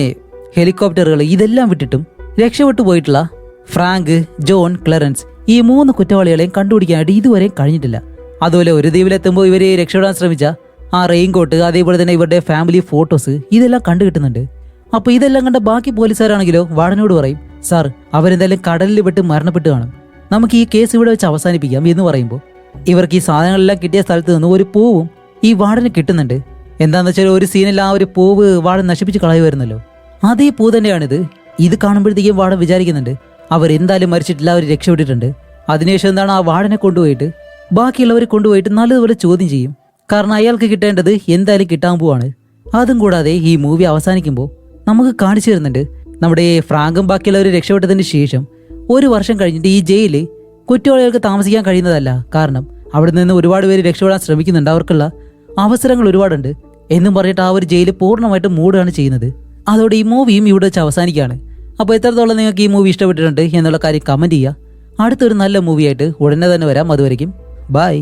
ഹെലികോപ്റ്ററുകൾ ഇതെല്ലാം വിട്ടിട്ടും രക്ഷപ്പെട്ടു പോയിട്ടുള്ള ഫ്രാങ്ക്, ജോൺ, ക്ലറൻസ് ഈ മൂന്ന് കുറ്റവാളികളെയും കണ്ടുപിടിക്കാനായിട്ട് ഇതുവരെയും കഴിഞ്ഞിട്ടില്ല. അതുപോലെ ഒരു ദ്വീപിലെത്തുമ്പോൾ ഇവരെ രക്ഷപ്പെടാൻ ശ്രമിച്ച ആ റെയിൻകോട്ട് അതേപോലെ തന്നെ ഇവരുടെ ഫാമിലി ഫോട്ടോസ് ഇതെല്ലാം കണ്ടു കിട്ടുന്നുണ്ട്. അപ്പൊ ഇതെല്ലാം കണ്ട ബാക്കി പോലീസുകാരാണെങ്കിലോ വാർഡനോട് പറയും, സാർ അവരെന്തായാലും കടലിൽ വിട്ട് മരണപ്പെട്ട് കാണും, നമുക്ക് ഈ കേസ് ഇവിടെ വെച്ച് അവസാനിപ്പിക്കാം എന്ന് പറയുമ്പോൾ ഇവർക്ക് ഈ സാധനങ്ങളെല്ലാം കിട്ടിയ സ്ഥലത്ത് നിന്ന് ഒരു പൂവും ഈ വാർഡന് കിട്ടുന്നുണ്ട്. എന്താന്ന് വെച്ചാൽ ഒരു സീനിൽ ആ ഒരു പൂവ് വാർഡൻ നശിപ്പിച്ച് കളയുമായിരുന്നല്ലോ, അതേ പൂ തന്നെയാണിത്. ഇത് കാണുമ്പോഴത്തേക്കും വാർഡൻ വിചാരിക്കുന്നുണ്ട് അവരെന്തായാലും മരിച്ചിട്ടില്ല, അവർ രക്ഷപ്പെട്ടിട്ടുണ്ട്. അതിനുശേഷം എന്താണ് ആ വാർഡനെ കൊണ്ടുപോയിട്ട് ബാക്കിയുള്ളവരെ കൊണ്ടുപോയിട്ട് നല്ലതുപോലെ ചോദ്യം ചെയ്യും. കാരണം അയാൾക്ക് കിട്ടേണ്ടത് എന്തായാലും കിട്ടാൻ പോവാണ്. അതും കൂടാതെ ഈ മൂവി അവസാനിക്കുമ്പോൾ നമുക്ക് കാണിച്ചു തരുന്നുണ്ട് നമ്മുടെ ഫ്രാങ്കും ബാക്കിയുള്ളവർ രക്ഷപ്പെട്ടതിന് ശേഷം ഒരു വർഷം കഴിഞ്ഞിട്ട് ഈ ജയിലിൽ കുറ്റവാളികൾക്ക് താമസിക്കാൻ കഴിയുന്നതല്ല. കാരണം അവിടെ നിന്ന് ഒരുപാട് പേര് രക്ഷപ്പെടാൻ ശ്രമിക്കുന്നുണ്ട്, അവർക്കുള്ള അവസരങ്ങൾ ഒരുപാടുണ്ട് എന്നും പറഞ്ഞിട്ട് ആ ഒരു ജയിൽ പൂർണ്ണമായിട്ട് മൂടുകയാണ് ചെയ്യുന്നത്. അതോടെ ഈ മൂവിയും ഇവിടെ വെച്ച് അവസാനിക്കുകയാണ്. അപ്പോൾ എത്രത്തോളം നിങ്ങൾക്ക് ഈ മൂവി ഇഷ്ടപ്പെട്ടിട്ടുണ്ട് എന്നുള്ള കാര്യം കമന്റ് ചെയ്യുക. അടുത്തൊരു നല്ല മൂവിയായിട്ട് ഉടനെ തന്നെ വരാം. അതുവരെയും ബൈ.